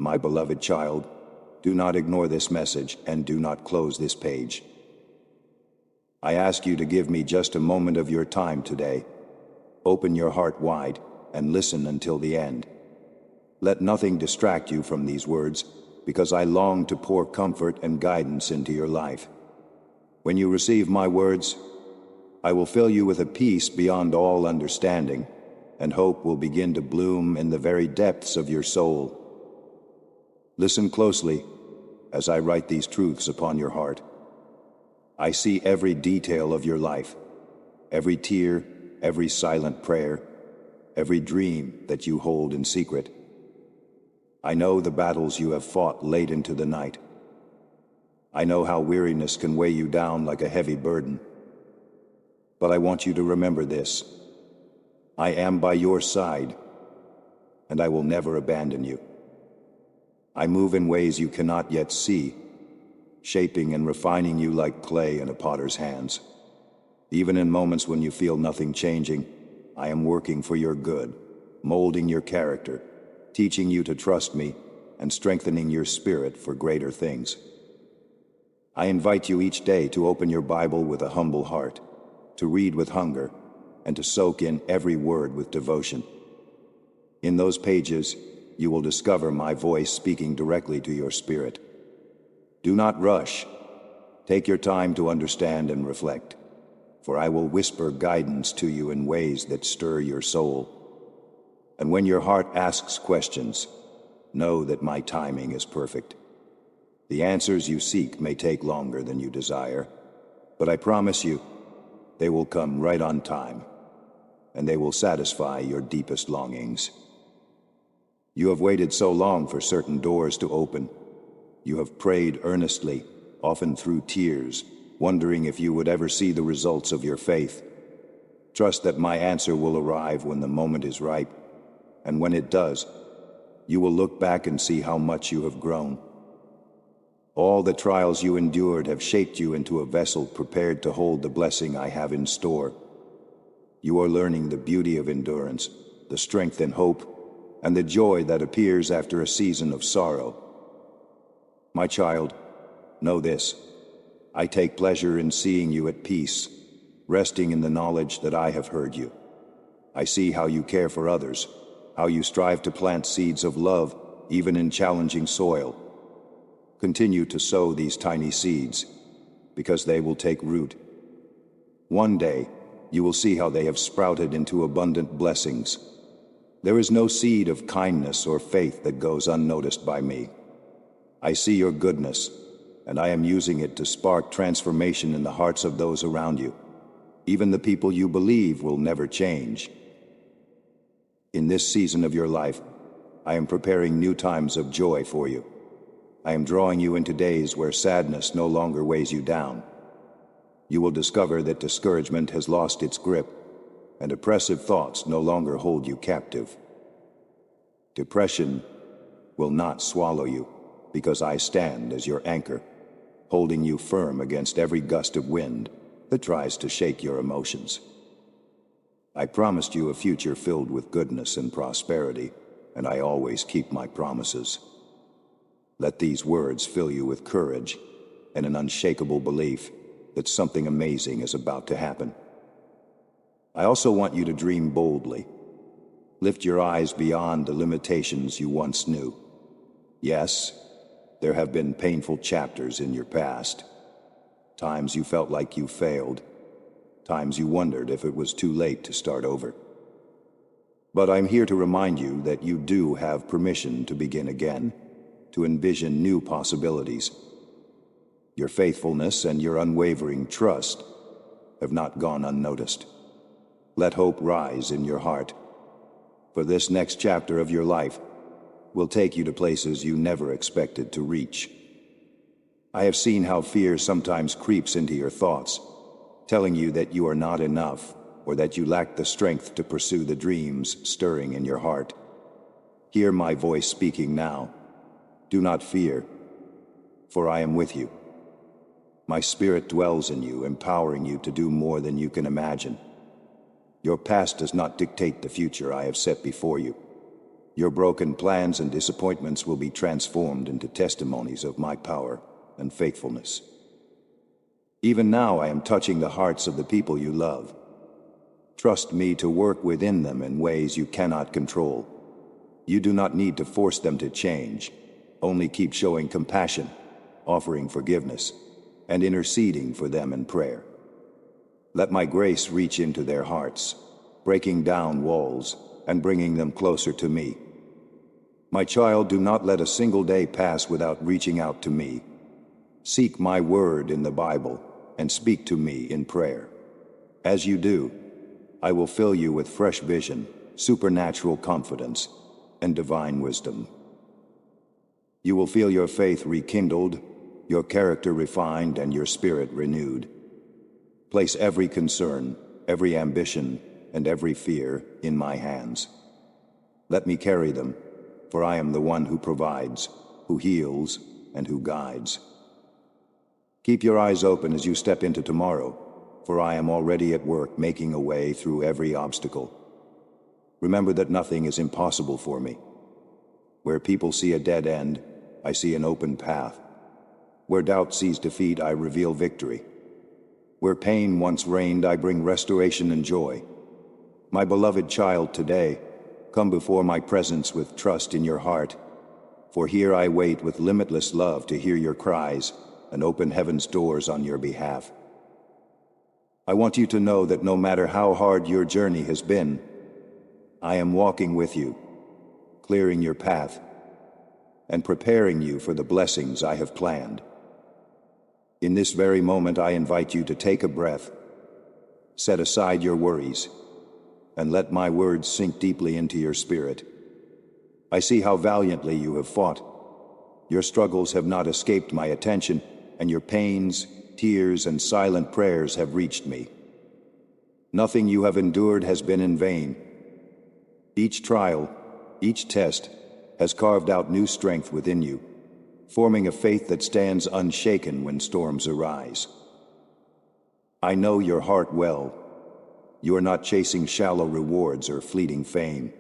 My beloved child, do not ignore this message and do not close this page. I ask you to give me just a moment of your time today. Open your heart wide and listen until the end. Let nothing distract you from these words, because I long to pour comfort and guidance into your life. When you receive my words, I will fill you with a peace beyond all understanding, and hope will begin to bloom in the very depths of your soul. Listen closely as I write these truths upon your heart. I see every detail of your life, every tear, every silent prayer, every dream that you hold in secret. I know the battles you have fought late into the night. I know how weariness can weigh you down like a heavy burden. But I want you to remember this. I am by your side, and I will never abandon you. I move in ways you cannot yet see, shaping and refining you like clay in a potter's hands. Even in moments when you feel nothing changing, I am working for your good, molding your character, teaching you to trust me, and strengthening your spirit for greater things. I invite you each day to open your Bible with a humble heart, to read with hunger, and to soak in every word with devotion. In those pages, you will discover my voice speaking directly to your spirit. Do not rush. Take your time to understand and reflect, for I will whisper guidance to you in ways that stir your soul. And when your heart asks questions, know that my timing is perfect. The answers you seek may take longer than you desire, but I promise you, they will come right on time, and they will satisfy your deepest longings. You have waited so long for certain doors to open. You have prayed earnestly, often through tears, wondering if you would ever see the results of your faith. Trust that my answer will arrive when the moment is ripe, and when it does, you will look back and see how much you have grown. All the trials you endured have shaped you into a vessel prepared to hold the blessing I have in store. You are learning the beauty of endurance, the strength and hope, and the joy that appears after a season of sorrow. My child, know this. I take pleasure in seeing you at peace, resting in the knowledge that I have heard you. I see how you care for others, how you strive to plant seeds of love, even in challenging soil. Continue to sow these tiny seeds, because they will take root. One day, you will see how they have sprouted into abundant blessings. There is no seed of kindness or faith that goes unnoticed by me. I see your goodness, and I am using it to spark transformation in the hearts of those around you. Even the people you believe will never change. In this season of your life, I am preparing new times of joy for you. I am drawing you into days where sadness no longer weighs you down. You will discover that discouragement has lost its grip, and oppressive thoughts no longer hold you captive. Depression will not swallow you, because I stand as your anchor, holding you firm against every gust of wind that tries to shake your emotions. I promised you a future filled with goodness and prosperity, and I always keep my promises. Let these words fill you with courage and an unshakable belief that something amazing is about to happen. I also want you to dream boldly. Lift your eyes beyond the limitations you once knew. Yes, there have been painful chapters in your past. Times you felt like you failed. Times you wondered if it was too late to start over. But I'm here to remind you that you do have permission to begin again, to envision new possibilities. Your faithfulness and your unwavering trust have not gone unnoticed. Let hope rise in your heart, for this next chapter of your life will take you to places you never expected to reach. I have seen how fear sometimes creeps into your thoughts, telling you that you are not enough or that you lack the strength to pursue the dreams stirring in your heart. Hear my voice speaking now. Do not fear, for I am with you. My spirit dwells in you, empowering you to do more than you can imagine. Your past does not dictate the future I have set before you. Your broken plans and disappointments will be transformed into testimonies of my power and faithfulness. Even now I am touching the hearts of the people you love. Trust me to work within them in ways you cannot control. You do not need to force them to change. Only keep showing compassion, offering forgiveness, and interceding for them in prayer. Let my grace reach into their hearts, breaking down walls and bringing them closer to me. My child, do not let a single day pass without reaching out to me. Seek my word in the Bible and speak to me in prayer. As you do, I will fill you with fresh vision, supernatural confidence, and divine wisdom. You will feel your faith rekindled, your character refined, and your spirit renewed. Place every concern, every ambition, and every fear in my hands. Let me carry them, for I am the one who provides, who heals, and who guides. Keep your eyes open as you step into tomorrow, for I am already at work making a way through every obstacle. Remember that nothing is impossible for me. Where people see a dead end, I see an open path. Where doubt sees defeat, I reveal victory. Where pain once reigned, I bring restoration and joy. My beloved child, today, come before my presence with trust in your heart, for here I wait with limitless love to hear your cries and open heaven's doors on your behalf. I want you to know that no matter how hard your journey has been, I am walking with you, clearing your path, and preparing you for the blessings I have planned. In this very moment, I invite you to take a breath, set aside your worries, and let my words sink deeply into your spirit. I see how valiantly you have fought. Your struggles have not escaped my attention, and your pains, tears, and silent prayers have reached me. Nothing you have endured has been in vain. Each trial, each test, has carved out new strength within you, forming a faith that stands unshaken when storms arise. I know your heart well. You are not chasing shallow rewards or fleeting fame.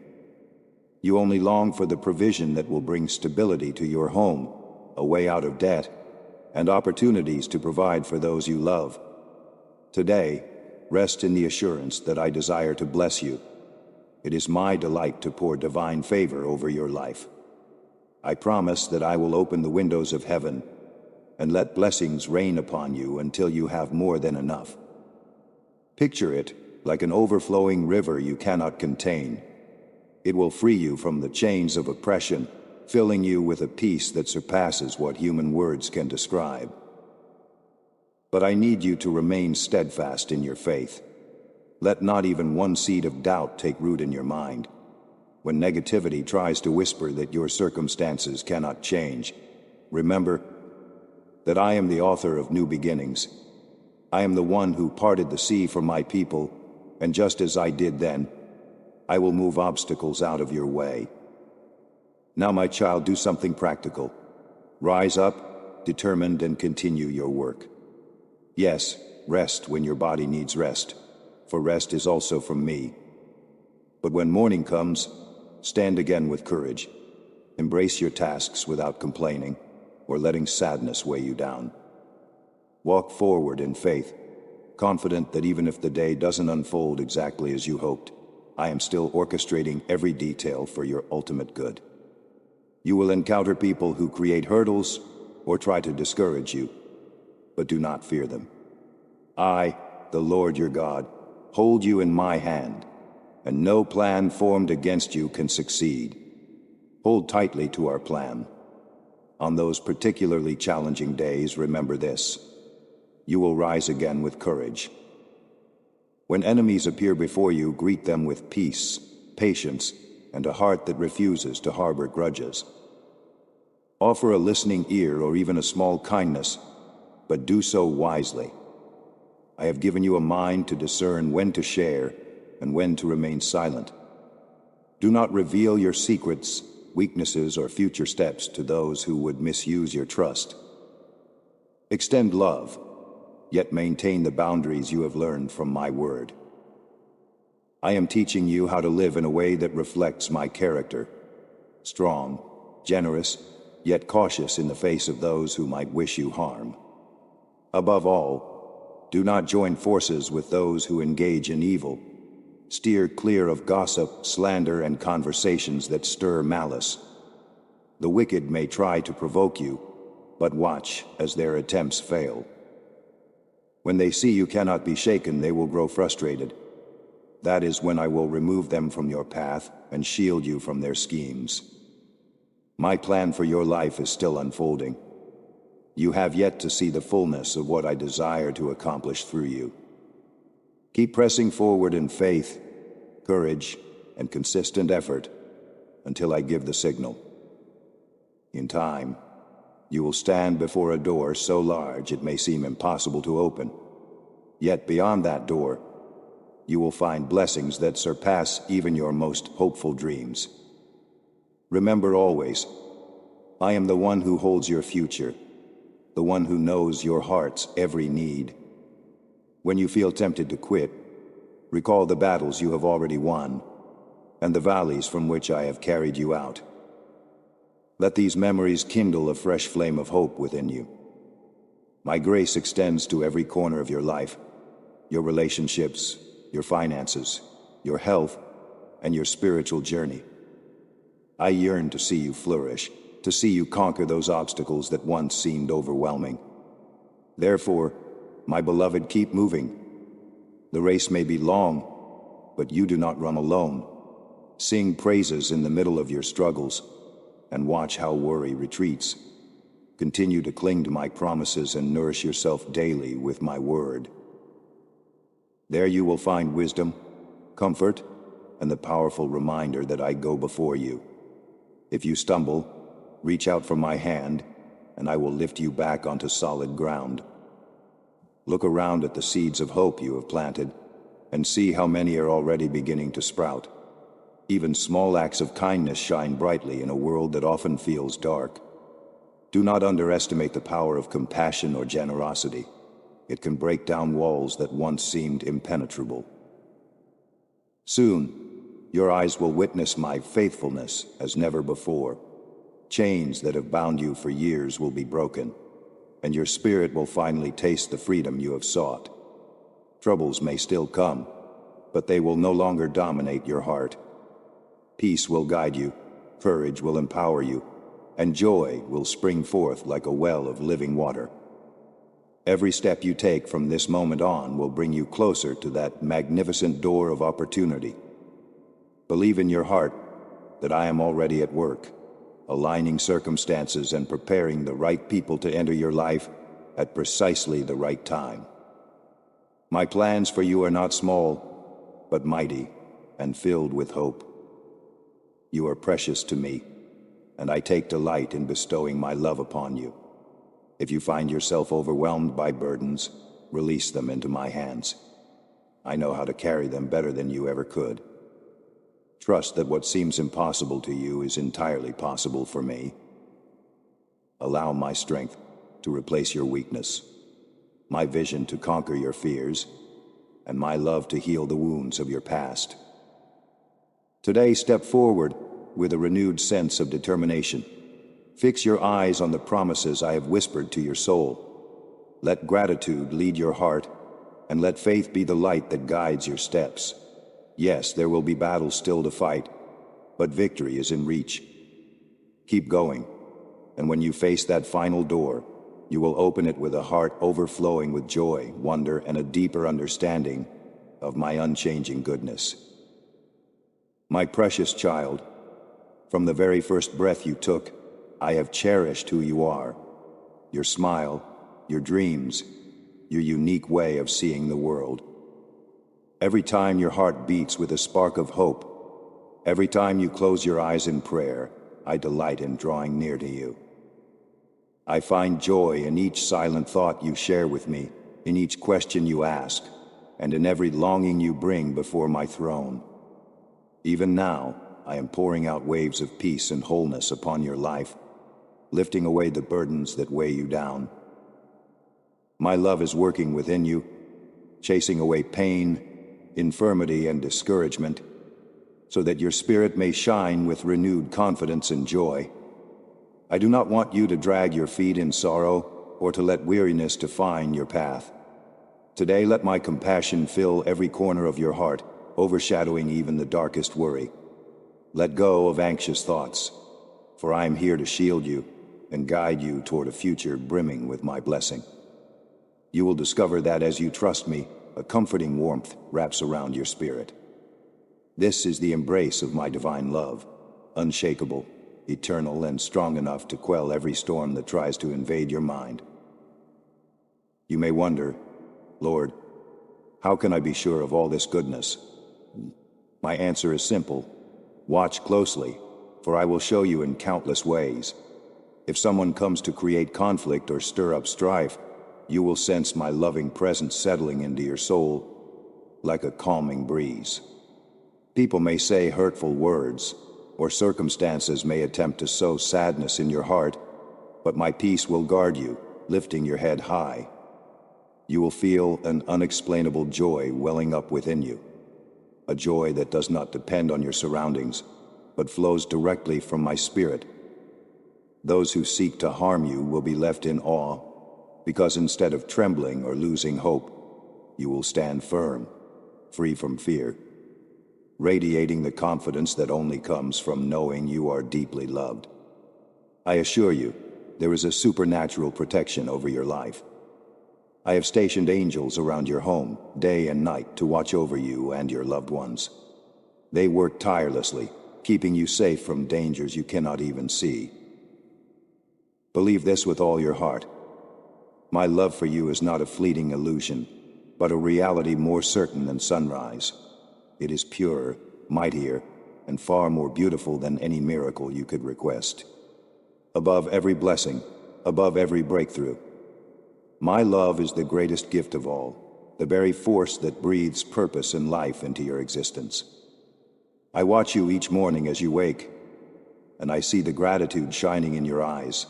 You only long for the provision that will bring stability to your home, a way out of debt, and opportunities to provide for those you love. Today, rest in the assurance that I desire to bless you. It is my delight to pour divine favor over your life. I promise that I will open the windows of heaven and let blessings rain upon you until you have more than enough. Picture it like an overflowing river you cannot contain. It will free you from the chains of oppression, filling you with a peace that surpasses what human words can describe. But I need you to remain steadfast in your faith. Let not even one seed of doubt take root in your mind. When negativity tries to whisper that your circumstances cannot change, remember that I am the author of new beginnings. I am the one who parted the sea for my people, and just as I did then, I will move obstacles out of your way. Now, my child, do something practical. Rise up, determined, and continue your work. Yes, rest when your body needs rest, for rest is also from me. But when morning comes, stand again with courage. Embrace your tasks without complaining or letting sadness weigh you down. Walk forward in faith, confident that even if the day doesn't unfold exactly as you hoped, I am still orchestrating every detail for your ultimate good. You will encounter people who create hurdles or try to discourage you, but do not fear them. I, the Lord your God, hold you in my hand, and no plan formed against you can succeed. Hold tightly to our plan. On those particularly challenging days, remember this: you will rise again with courage. When enemies appear before you, greet them with peace, patience, and a heart that refuses to harbor grudges. Offer a listening ear or even a small kindness, but do so wisely. I have given you a mind to discern when to share and when to remain silent. Do not reveal your secrets, weaknesses, or future steps to those who would misuse your trust. Extend love, yet maintain the boundaries you have learned from my word. I am teaching you how to live in a way that reflects my character, strong, generous, yet cautious in the face of those who might wish you harm. Above all, do not join forces with those who engage in evil. Steer clear of gossip, slander, and conversations that stir malice. The wicked may try to provoke you, but watch as their attempts fail. When they see you cannot be shaken, they will grow frustrated. That is when I will remove them from your path and shield you from their schemes. My plan for your life is still unfolding. You have yet to see the fullness of what I desire to accomplish through you. Keep pressing forward in faith, courage, and consistent effort until I give the signal. In time, you will stand before a door so large it may seem impossible to open. Yet beyond that door, you will find blessings that surpass even your most hopeful dreams. Remember always, I am the one who holds your future, the one who knows your heart's every need. When you feel tempted to quit, recall the battles you have already won, and the valleys from which I have carried you out. Let these memories kindle a fresh flame of hope within you. My grace extends to every corner of your life, your relationships, your finances, your health, and your spiritual journey. I yearn to see you flourish, to see you conquer those obstacles that once seemed overwhelming. Therefore, my beloved, keep moving. The race may be long, but you do not run alone. Sing praises in the middle of your struggles, and watch how worry retreats. Continue to cling to my promises and nourish yourself daily with my word. There you will find wisdom, comfort, and the powerful reminder that I go before you. If you stumble, reach out for my hand, and I will lift you back onto solid ground. Look around at the seeds of hope you have planted, and see how many are already beginning to sprout. Even small acts of kindness shine brightly in a world that often feels dark. Do not underestimate the power of compassion or generosity. It can break down walls that once seemed impenetrable. Soon, your eyes will witness my faithfulness as never before. Chains that have bound you for years will be broken, and your spirit will finally taste the freedom you have sought. Troubles may still come, but they will no longer dominate your heart. Peace will guide you, courage will empower you, and joy will spring forth like a well of living water. Every step you take from this moment on will bring you closer to that magnificent door of opportunity. Believe in your heart that I am already at work, aligning circumstances and preparing the right people to enter your life at precisely the right time. My plans for you are not small, but mighty and filled with hope. You are precious to me, and I take delight in bestowing my love upon you. If you find yourself overwhelmed by burdens, release them into my hands. I know how to carry them better than you ever could. Trust that what seems impossible to you is entirely possible for me. Allow my strength to replace your weakness, my vision to conquer your fears, and my love to heal the wounds of your past. Today, step forward with a renewed sense of determination. Fix your eyes on the promises I have whispered to your soul. Let gratitude lead your heart, and let faith be the light that guides your steps. Yes, there will be battles still to fight, but victory is in reach. Keep going, and when you face that final door, you will open it with a heart overflowing with joy, wonder, and a deeper understanding of my unchanging goodness. My precious child, from the very first breath you took, I have cherished who you are, your smile, your dreams, your unique way of seeing the world. Every time your heart beats with a spark of hope, every time you close your eyes in prayer, I delight in drawing near to you. I find joy in each silent thought you share with me, in each question you ask, and in every longing you bring before my throne. Even now, I am pouring out waves of peace and wholeness upon your life, lifting away the burdens that weigh you down. My love is working within you, chasing away pain, infirmity, and discouragement, so that your spirit may shine with renewed confidence and joy. I do not want you to drag your feet in sorrow or to let weariness define your path. Today let my compassion fill every corner of your heart, overshadowing even the darkest worry. Let go of anxious thoughts, for I am here to shield you and guide you toward a future brimming with my blessing. You will discover that as you trust me, a comforting warmth wraps around your spirit. This is the embrace of my divine love, unshakable, eternal, and strong enough to quell every storm that tries to invade your mind. You may wonder, Lord, how can I be sure of all this goodness? My answer is simple. Watch closely, for I will show you in countless ways. If someone comes to create conflict or stir up strife, you will sense my loving presence settling into your soul like a calming breeze. People may say hurtful words, or circumstances may attempt to sow sadness in your heart, but my peace will guard you, lifting your head high. You will feel an unexplainable joy welling up within you, a joy that does not depend on your surroundings, but flows directly from my spirit. Those who seek to harm you will be left in awe, because instead of trembling or losing hope, you will stand firm, free from fear, radiating the confidence that only comes from knowing you are deeply loved. I assure you, there is a supernatural protection over your life. I have stationed angels around your home, day and night, to watch over you and your loved ones. They work tirelessly, keeping you safe from dangers you cannot even see. Believe this with all your heart. My love for you is not a fleeting illusion, but a reality more certain than sunrise. It is pure, mightier, and far more beautiful than any miracle you could request. Above every blessing, above every breakthrough, my love is the greatest gift of all, the very force that breathes purpose and life into your existence. I watch you each morning as you wake, and I see the gratitude shining in your eyes.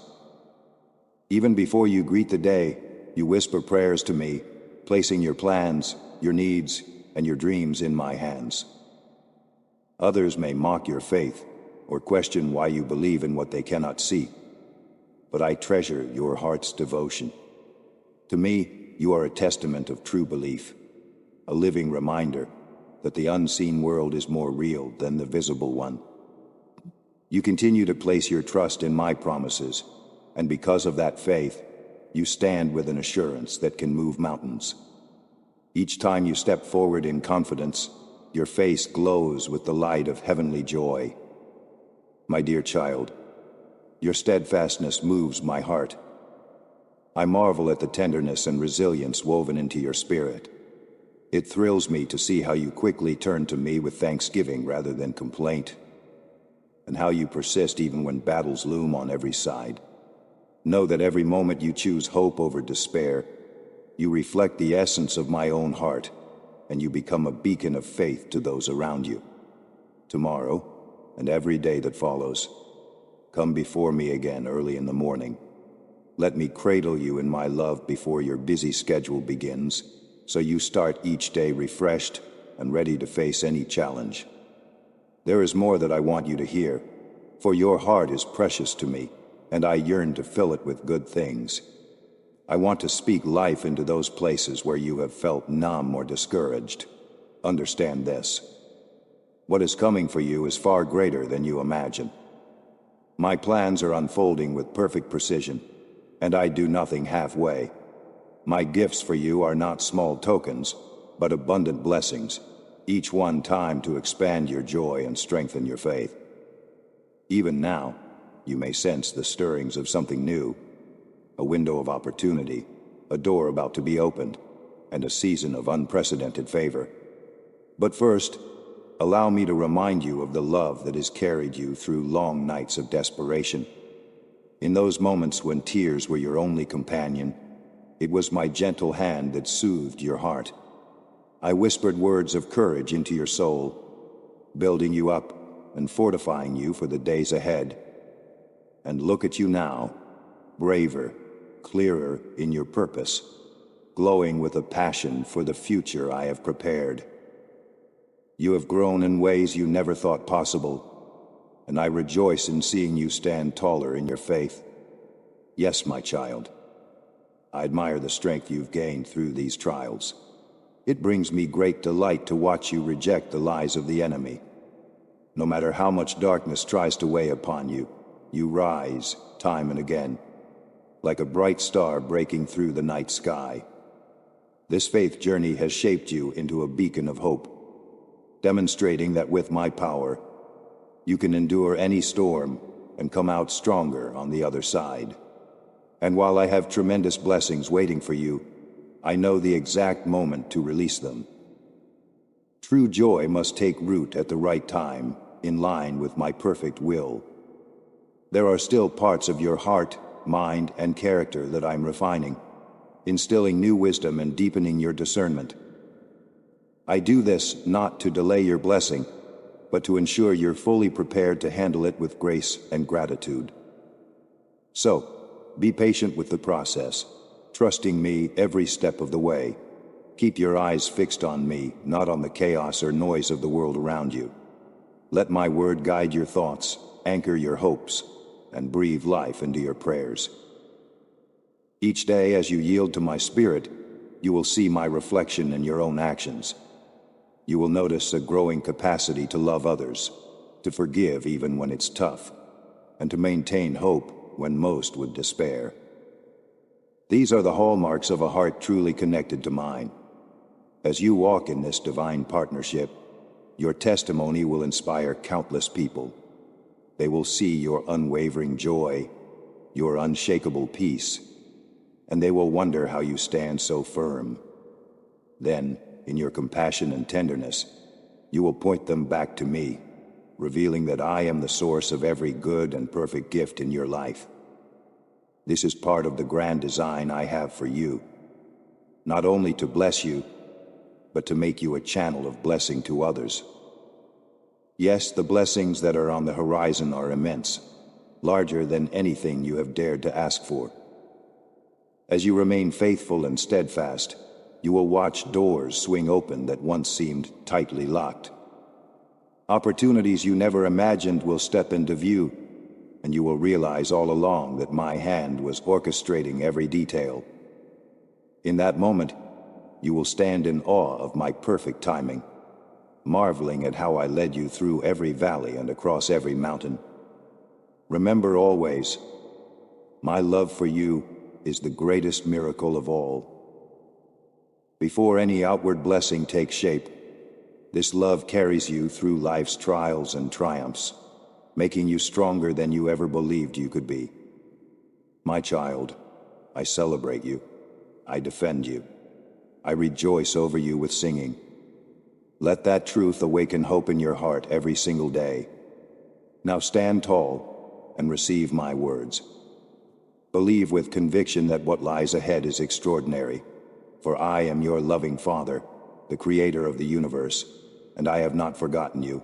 Even before you greet the day, you whisper prayers to me, placing your plans, your needs, and your dreams in my hands. Others may mock your faith or question why you believe in what they cannot see, but I treasure your heart's devotion. To me, you are a testament of true belief, a living reminder that the unseen world is more real than the visible one. You continue to place your trust in my promises, and because of that faith, you stand with an assurance that can move mountains. Each time you step forward in confidence, your face glows with the light of heavenly joy. My dear child, your steadfastness moves my heart. I marvel at the tenderness and resilience woven into your spirit. It thrills me to see how you quickly turn to me with thanksgiving rather than complaint, and how you persist even when battles loom on every side. Know that every moment you choose hope over despair, you reflect the essence of my own heart, and you become a beacon of faith to those around you. Tomorrow, and every day that follows, come before me again early in the morning. Let me cradle you in my love before your busy schedule begins, so you start each day refreshed and ready to face any challenge. There is more that I want you to hear, for your heart is precious to me, and I yearn to fill it with good things. I want to speak life into those places where you have felt numb or discouraged. Understand this. What is coming for you is far greater than you imagine. My plans are unfolding with perfect precision, and I do nothing halfway. My gifts for you are not small tokens, but abundant blessings, each one timed to expand your joy and strengthen your faith. Even now, you may sense the stirrings of something new, a window of opportunity, a door about to be opened, and a season of unprecedented favor. But first, allow me to remind you of the love that has carried you through long nights of desperation. In those moments when tears were your only companion, it was my gentle hand that soothed your heart. I whispered words of courage into your soul, building you up and fortifying you for the days ahead. And look at you now, braver, clearer in your purpose, glowing with a passion for the future I have prepared. You have grown in ways you never thought possible, and I rejoice in seeing you stand taller in your faith. Yes, my child, I admire the strength you've gained through these trials. It brings me great delight to watch you reject the lies of the enemy. No matter how much darkness tries to weigh upon you, you rise time and again, like a bright star breaking through the night sky. This faith journey has shaped you into a beacon of hope, demonstrating that with my power, you can endure any storm and come out stronger on the other side. And while I have tremendous blessings waiting for you, I know the exact moment to release them. True joy must take root at the right time, in line with my perfect will. There are still parts of your heart, mind, and character that I'm refining, instilling new wisdom and deepening your discernment. I do this not to delay your blessing, but to ensure you're fully prepared to handle it with grace and gratitude. So, be patient with the process, trusting me every step of the way. Keep your eyes fixed on me, not on the chaos or noise of the world around you. Let my word guide your thoughts, anchor your hopes, and breathe life into your prayers. Each day as you yield to my spirit, you will see my reflection in your own actions. You will notice a growing capacity to love others, to forgive even when it's tough, and to maintain hope when most would despair. These are the hallmarks of a heart truly connected to mine. As you walk in this divine partnership, your testimony will inspire countless people. They will see your unwavering joy, your unshakable peace, and they will wonder how you stand so firm. Then, in your compassion and tenderness, you will point them back to me, revealing that I am the source of every good and perfect gift in your life. This is part of the grand design I have for you, not only to bless you, but to make you a channel of blessing to others. Yes, the blessings that are on the horizon are immense, larger than anything you have dared to ask for. As you remain faithful and steadfast, you will watch doors swing open that once seemed tightly locked. Opportunities you never imagined will step into view, and you will realize all along that my hand was orchestrating every detail. In that moment, you will stand in awe of my perfect timing, marveling at how I led you through every valley and across every mountain. Remember always, my love for you is the greatest miracle of all. Before any outward blessing takes shape, this love carries you through life's trials and triumphs, making you stronger than you ever believed you could be. My child, I celebrate you. I defend you. I rejoice over you with singing. Let that truth awaken hope in your heart every single day. Now stand tall and receive my words. Believe with conviction that what lies ahead is extraordinary, for I am your loving Father, the Creator of the universe, and I have not forgotten you,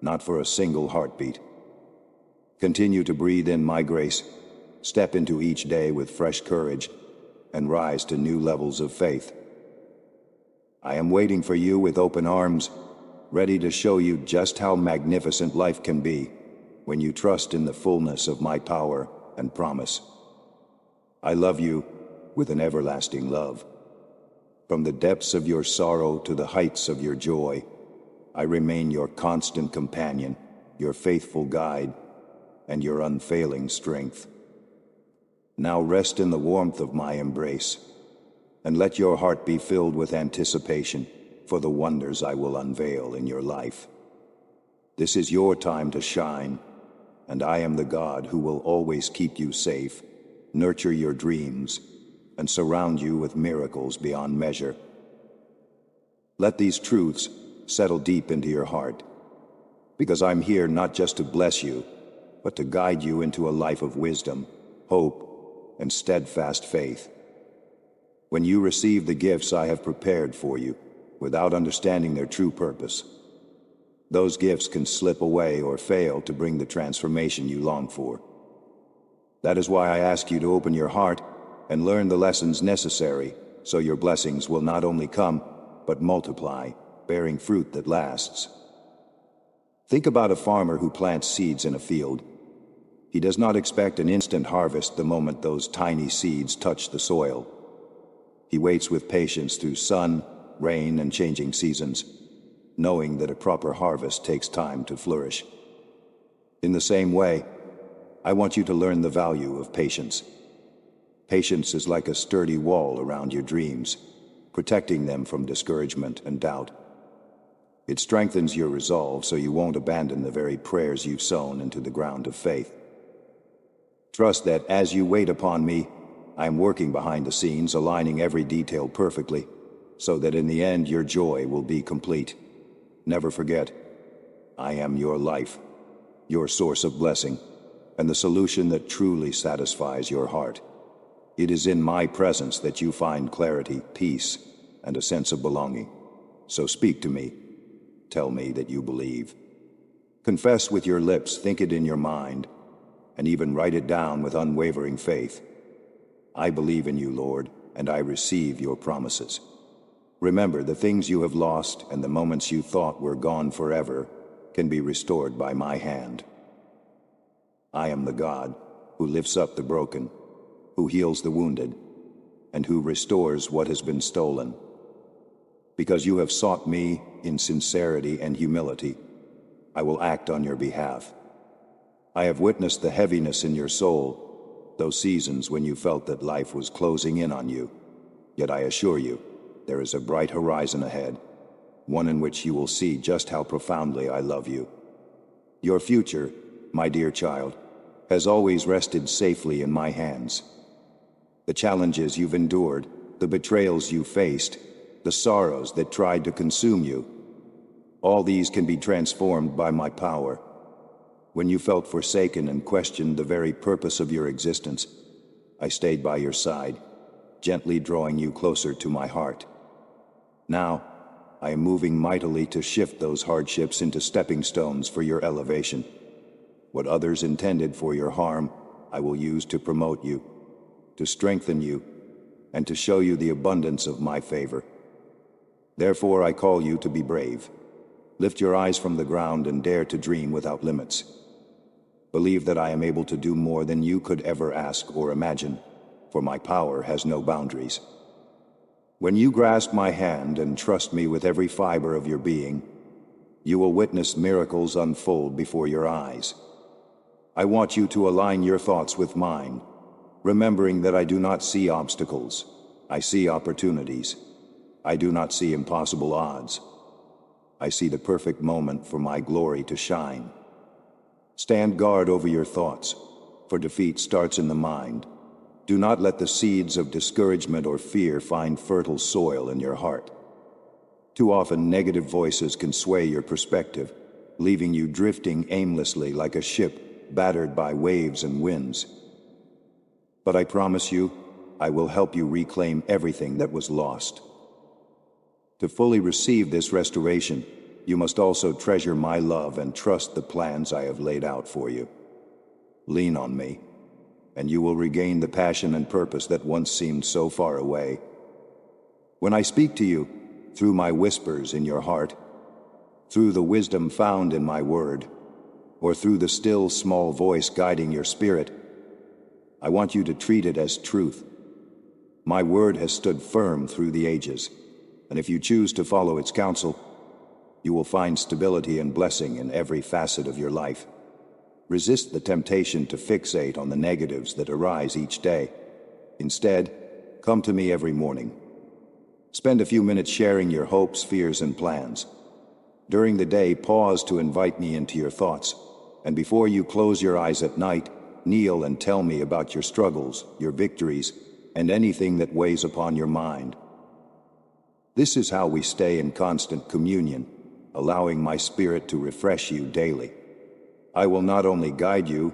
not for a single heartbeat. Continue to breathe in my grace, step into each day with fresh courage, and rise to new levels of faith. I am waiting for you with open arms, ready to show you just how magnificent life can be when you trust in the fullness of my power and promise. I love you with an everlasting love. From the depths of your sorrow to the heights of your joy, I remain your constant companion, your faithful guide, and your unfailing strength. Now rest in the warmth of my embrace, and let your heart be filled with anticipation for the wonders I will unveil in your life. This is your time to shine, and I am the God who will always keep you safe, nurture your dreams, and surround you with miracles beyond measure. Let these truths settle deep into your heart, because I'm here not just to bless you, but to guide you into a life of wisdom, hope, and steadfast faith. When you receive the gifts I have prepared for you, without understanding their true purpose, those gifts can slip away or fail to bring the transformation you long for. That is why I ask you to open your heart and learn the lessons necessary so your blessings will not only come, but multiply bearing fruit that lasts. Think about a farmer who plants seeds in a field. He does not expect an instant harvest the moment those tiny seeds touch the soil. He waits with patience through sun, rain, and changing seasons, knowing that a proper harvest takes time to flourish. In the same way, I want you to learn the value of patience. Patience is like a sturdy wall around your dreams, protecting them from discouragement and doubt. It strengthens your resolve so you won't abandon the very prayers you've sown into the ground of faith. Trust that as you wait upon me, I am working behind the scenes, aligning every detail perfectly, so that in the end your joy will be complete. Never forget, I am your life, your source of blessing, and the solution that truly satisfies your heart. It is in my presence that you find clarity, peace, and a sense of belonging. So speak to me. Tell me that you believe. Confess with your lips, think it in your mind, and even write it down with unwavering faith. I believe in you, Lord, and I receive your promises. Remember, the things you have lost and the moments you thought were gone forever can be restored by my hand. I am the God who lifts up the broken, who heals the wounded, and who restores what has been stolen. Because you have sought me in sincerity and humility, I will act on your behalf. I have witnessed the heaviness in your soul, those seasons when you felt that life was closing in on you. Yet I assure you, there is a bright horizon ahead, one in which you will see just how profoundly I love you. Your future, my dear child, has always rested safely in my hands. The challenges you've endured, the betrayals you faced, the sorrows that tried to consume you, all these can be transformed by my power. When you felt forsaken and questioned the very purpose of your existence, I stayed by your side, gently drawing you closer to my heart. Now, I am moving mightily to shift those hardships into stepping stones for your elevation. What others intended for your harm, I will use to promote you, to strengthen you, and to show you the abundance of my favor. Therefore, I call you to be brave. Lift your eyes from the ground and dare to dream without limits. Believe that I am able to do more than you could ever ask or imagine, for my power has no boundaries. When you grasp my hand and trust me with every fiber of your being, you will witness miracles unfold before your eyes. I want you to align your thoughts with mine, remembering that I do not see obstacles. I see opportunities. I do not see impossible odds. I see the perfect moment for my glory to shine. Stand guard over your thoughts, for defeat starts in the mind. Do not let the seeds of discouragement or fear find fertile soil in your heart. Too often, negative voices can sway your perspective, leaving you drifting aimlessly like a ship battered by waves and winds. But I promise you, I will help you reclaim everything that was lost. To fully receive this restoration, you must also treasure my love and trust the plans I have laid out for you. Lean on me, and you will regain the passion and purpose that once seemed so far away. When I speak to you, through my whispers in your heart, through the wisdom found in my word, or through the still small voice guiding your spirit, I want you to treat it as truth. My word has stood firm through the ages, and if you choose to follow its counsel, you will find stability and blessing in every facet of your life. Resist the temptation to fixate on the negatives that arise each day. Instead, come to me every morning. Spend a few minutes sharing your hopes, fears, and plans. During the day, pause to invite me into your thoughts, and before you close your eyes at night, kneel and tell me about your struggles, your victories, and anything that weighs upon your mind. This is how we stay in constant communion, allowing my spirit to refresh you daily. I will not only guide you,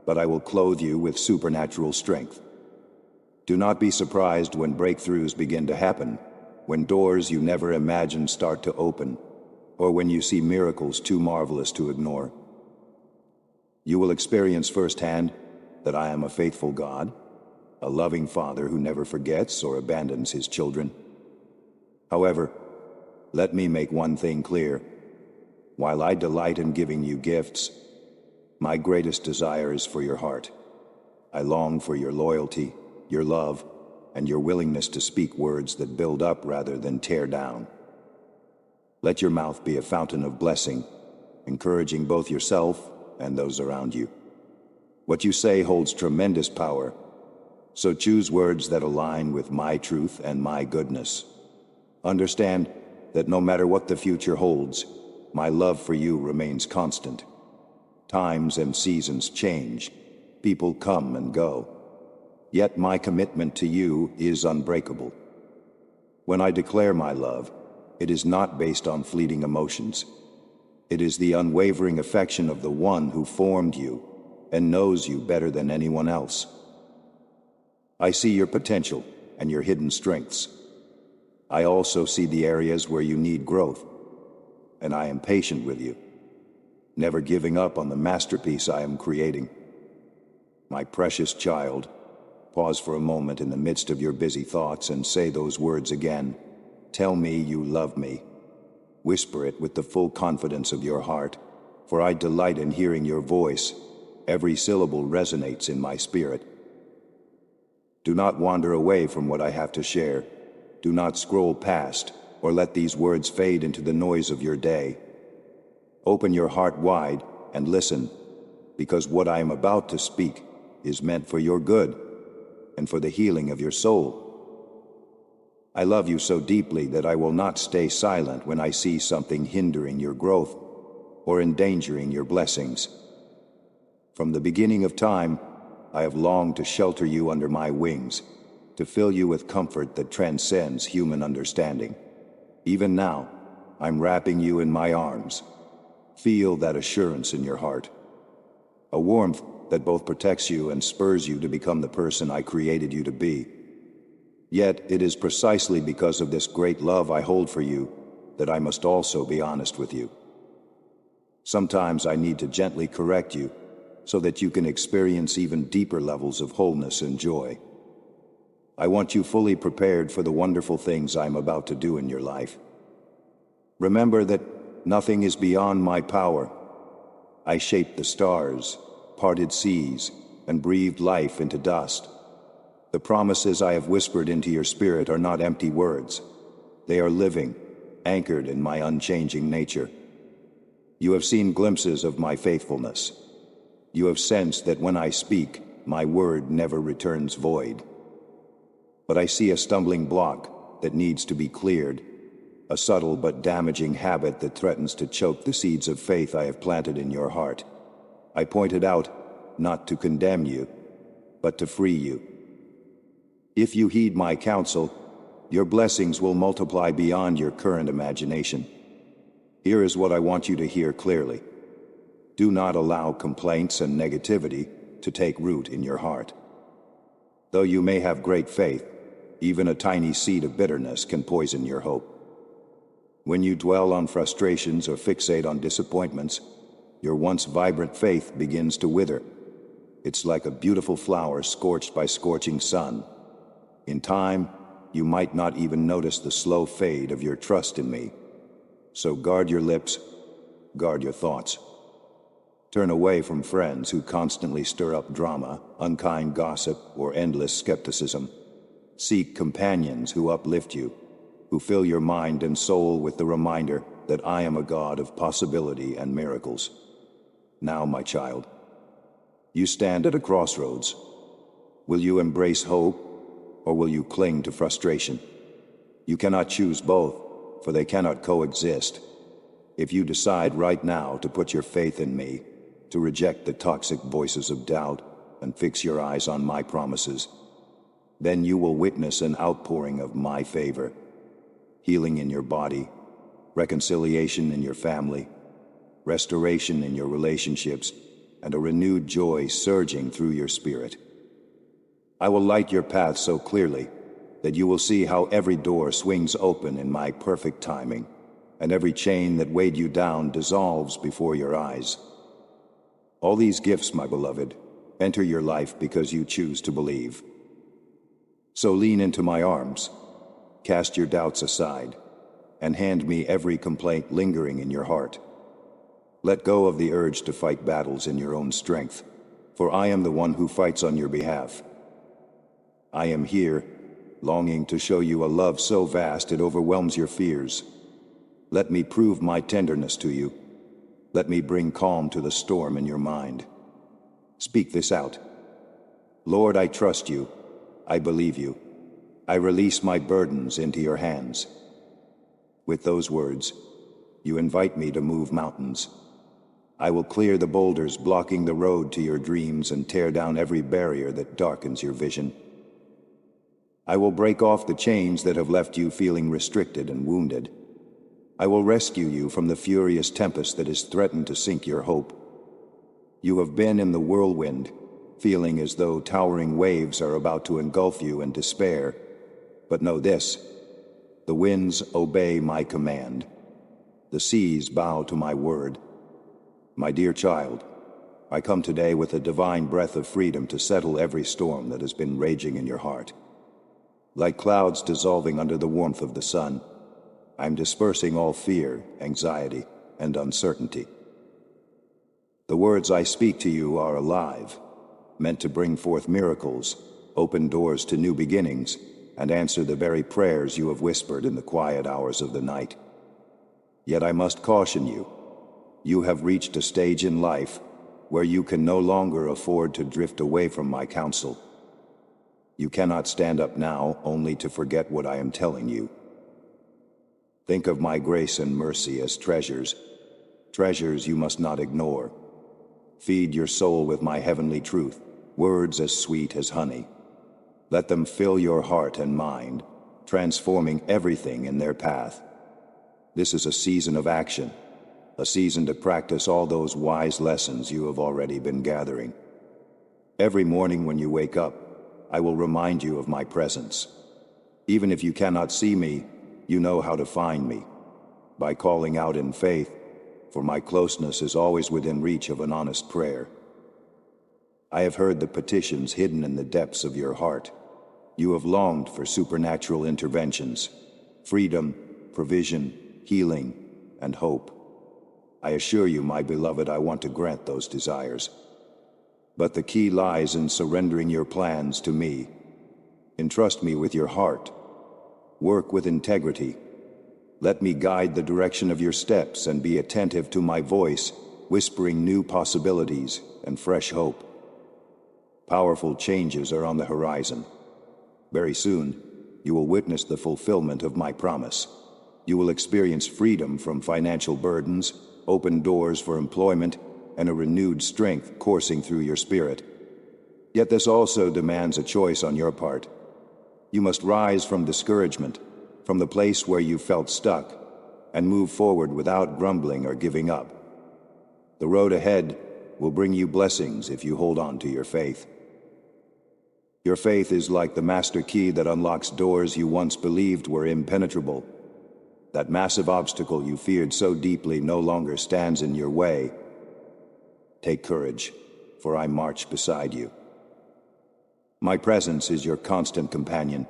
but I will clothe you with supernatural strength. Do not be surprised when breakthroughs begin to happen, when doors you never imagined start to open, or when you see miracles too marvelous to ignore. You will experience firsthand that I am a faithful God, a loving Father who never forgets or abandons his children. However, Let me make one thing clear. While I delight in giving you gifts, my greatest desire is for your heart. I long for your loyalty, your love, and your willingness to speak words that build up rather than tear down. Let your mouth be a fountain of blessing, encouraging both yourself and those around you. What you say holds tremendous power, so choose words that align with my truth and my goodness. Understand that no matter what the future holds, my love for you remains constant. Times and seasons change, people come and go. Yet my commitment to you is unbreakable. When I declare my love, it is not based on fleeting emotions. It is the unwavering affection of the one who formed you and knows you better than anyone else. I see your potential and your hidden strengths. I also see the areas where you need growth, and I am patient with you, never giving up on the masterpiece I am creating. My precious child, pause for a moment in the midst of your busy thoughts and say those words again. Tell me you love me. Whisper it with the full confidence of your heart, for I delight in hearing your voice. Every syllable resonates in my spirit. Do not wander away from what I have to share. Do not scroll past or let these words fade into the noise of your day. Open your heart wide and listen, because what I am about to speak is meant for your good and for the healing of your soul. I love you so deeply that I will not stay silent when I see something hindering your growth or endangering your blessings. From the beginning of time, I have longed to shelter you under my wings, to fill you with comfort that transcends human understanding. Even now, I'm wrapping you in my arms. Feel that assurance in your heart, a warmth that both protects you and spurs you to become the person I created you to be. Yet it is precisely because of this great love I hold for you that I must also be honest with you. Sometimes I need to gently correct you so that you can experience even deeper levels of wholeness and joy. I want you fully prepared for the wonderful things I'm about to do in your life. Remember that nothing is beyond my power. I shaped the stars, parted seas, and breathed life into dust. The promises I have whispered into your spirit are not empty words. They are living, anchored in my unchanging nature. You have seen glimpses of my faithfulness. You have sensed that when I speak, my word never returns void. But I see a stumbling block that needs to be cleared, a subtle but damaging habit that threatens to choke the seeds of faith I have planted in your heart. I point it out, not to condemn you, but to free you. If you heed my counsel, your blessings will multiply beyond your current imagination. Here is what I want you to hear clearly. Do not allow complaints and negativity to take root in your heart. Though you may have great faith, even a tiny seed of bitterness can poison your hope. When you dwell on frustrations or fixate on disappointments, your once vibrant faith begins to wither. It's like a beautiful flower scorched by scorching sun. In time, you might not even notice the slow fade of your trust in me. So guard your lips, guard your thoughts. Turn away from friends who constantly stir up drama, unkind gossip, or endless skepticism. Seek companions who uplift you, who fill your mind and soul with the reminder that I am a God of possibility and miracles. Now, my child, you stand at a crossroads. Will you embrace hope, or will you cling to frustration? You cannot choose both, for they cannot coexist. If you decide right now to put your faith in me, to reject the toxic voices of doubt and fix your eyes on my promises, then you will witness an outpouring of my favor, healing in your body, reconciliation in your family, restoration in your relationships, and a renewed joy surging through your spirit. I will light your path so clearly that you will see how every door swings open in my perfect timing, and every chain that weighed you down dissolves before your eyes. All these gifts, my beloved, enter your life because you choose to believe. So lean into my arms, cast your doubts aside, and hand me every complaint lingering in your heart. Let go of the urge to fight battles in your own strength, for I am the one who fights on your behalf. I am here, longing to show you a love so vast it overwhelms your fears. Let me prove my tenderness to you. Let me bring calm to the storm in your mind. Speak this out. Lord, I trust you. I believe you. I release my burdens into your hands. With those words, you invite me to move mountains. I will clear the boulders blocking the road to your dreams and tear down every barrier that darkens your vision. I will break off the chains that have left you feeling restricted and wounded. I will rescue you from the furious tempest that has threatened to sink your hope. You have been in the whirlwind, feeling as though towering waves are about to engulf you in despair. But know this: the winds obey my command. The seas bow to my word. My dear child, I come today with a divine breath of freedom to settle every storm that has been raging in your heart. Like clouds dissolving under the warmth of the sun, I'm dispersing all fear, anxiety, and uncertainty. The words I speak to you are alive, meant to bring forth miracles, open doors to new beginnings, and answer the very prayers you have whispered in the quiet hours of the night. Yet I must caution you. You have reached a stage in life where you can no longer afford to drift away from my counsel. You cannot stand up now only to forget what I am telling you. Think of my grace and mercy as treasures, treasures you must not ignore. Feed your soul with my heavenly truth, words as sweet as honey. Let them fill your heart and mind, transforming everything in their path. This is a season of action, a season to practice all those wise lessons you have already been gathering. Every morning when you wake up, I will remind you of my presence. Even if you cannot see me, you know how to find me, by calling out in faith, for my closeness is always within reach of an honest prayer. I have heard the petitions hidden in the depths of your heart. You have longed for supernatural interventions, freedom, provision, healing, and hope. I assure you, my beloved, I want to grant those desires. But the key lies in surrendering your plans to me. Entrust me with your heart. Work with integrity. Let me guide the direction of your steps and be attentive to my voice, whispering new possibilities and fresh hope. Powerful changes are on the horizon. Very soon, you will witness the fulfillment of my promise. You will experience freedom from financial burdens, open doors for employment, and a renewed strength coursing through your spirit. Yet this also demands a choice on your part. You must rise from discouragement, from the place where you felt stuck, and move forward without grumbling or giving up. The road ahead will bring you blessings if you hold on to your faith. Your faith is like the master key that unlocks doors you once believed were impenetrable. That massive obstacle you feared so deeply no longer stands in your way. Take courage, for I march beside you. My presence is your constant companion,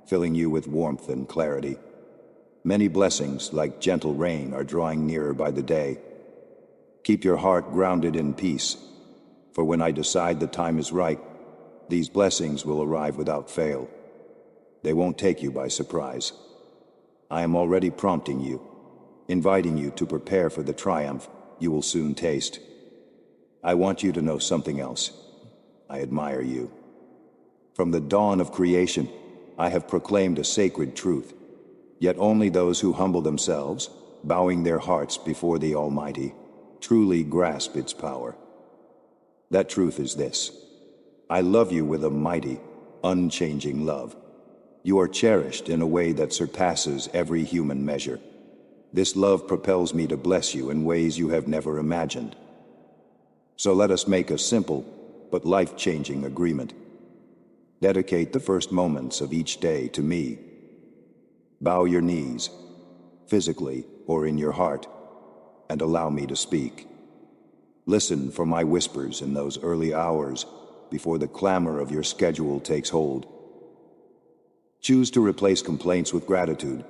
filling you with warmth and clarity. Many blessings, like gentle rain, are drawing nearer by the day. Keep your heart grounded in peace, for when I decide the time is right, these blessings will arrive without fail. They won't take you by surprise. I am already prompting you, inviting you to prepare for the triumph you will soon taste. I want you to know something else. I admire you. From the dawn of creation, I have proclaimed a sacred truth. Yet only those who humble themselves, bowing their hearts before the Almighty, truly grasp its power. That truth is this: I love you with a mighty, unchanging love. You are cherished in a way that surpasses every human measure. This love propels me to bless you in ways you have never imagined. So let us make a simple but life-changing agreement. Dedicate the first moments of each day to me. Bow your knees, physically or in your heart, and allow me to speak. Listen for my whispers in those early hours before the clamor of your schedule takes hold. Choose to replace complaints with gratitude.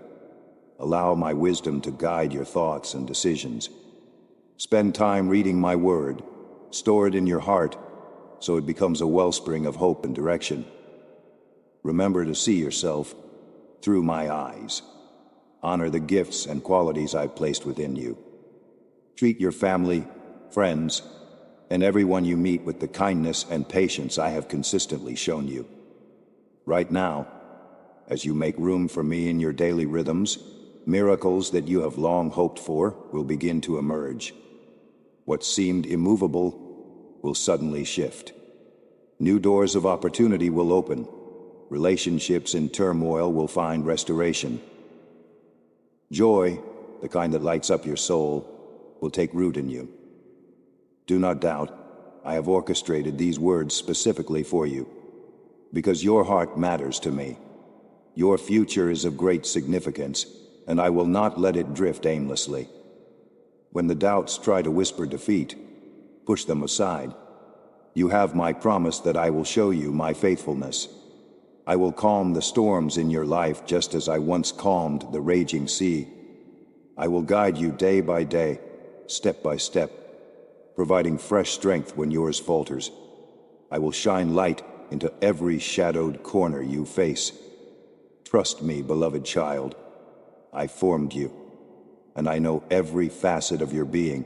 Allow my wisdom to guide your thoughts and decisions. Spend time reading my word. Store it in your heart so it becomes a wellspring of hope and direction. Remember to see yourself through my eyes. Honor the gifts and qualities I've placed within you. Treat your family, friends, and everyone you meet with the kindness and patience I have consistently shown you. Right now, as you make room for me in your daily rhythms, miracles that you have long hoped for will begin to emerge. What seemed immovable will suddenly shift. New doors of opportunity will open. Relationships in turmoil will find restoration. Joy, the kind that lights up your soul, will take root in you. Do not doubt, I have orchestrated these words specifically for you, because your heart matters to me. Your future is of great significance, and I will not let it drift aimlessly. When the doubts try to whisper defeat, push them aside. You have my promise that I will show you my faithfulness. I will calm the storms in your life just as I once calmed the raging sea. I will guide you day by day, step by step, providing fresh strength when yours falters. I will shine light into every shadowed corner you face. Trust me, beloved child. I formed you, and I know every facet of your being.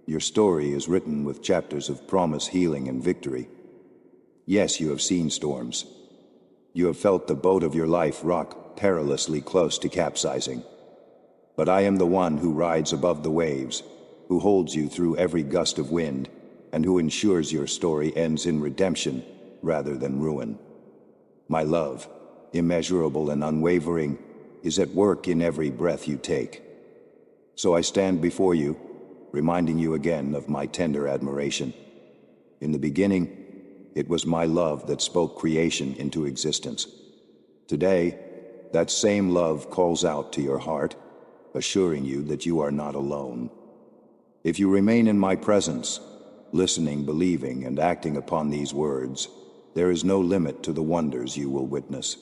Your story is written with chapters of promise, healing, and victory. Yes, you have seen storms. You have felt the boat of your life rock perilously close to capsizing. But I am the one who rides above the waves, who holds you through every gust of wind, and who ensures your story ends in redemption rather than ruin. My love, immeasurable and unwavering, is at work in every breath you take. So I stand before you, reminding you again of my tender admiration. In the beginning, it was my love that spoke creation into existence. Today, that same love calls out to your heart, assuring you that you are not alone. If you remain in my presence, listening, believing, and acting upon these words, there is no limit to the wonders you will witness.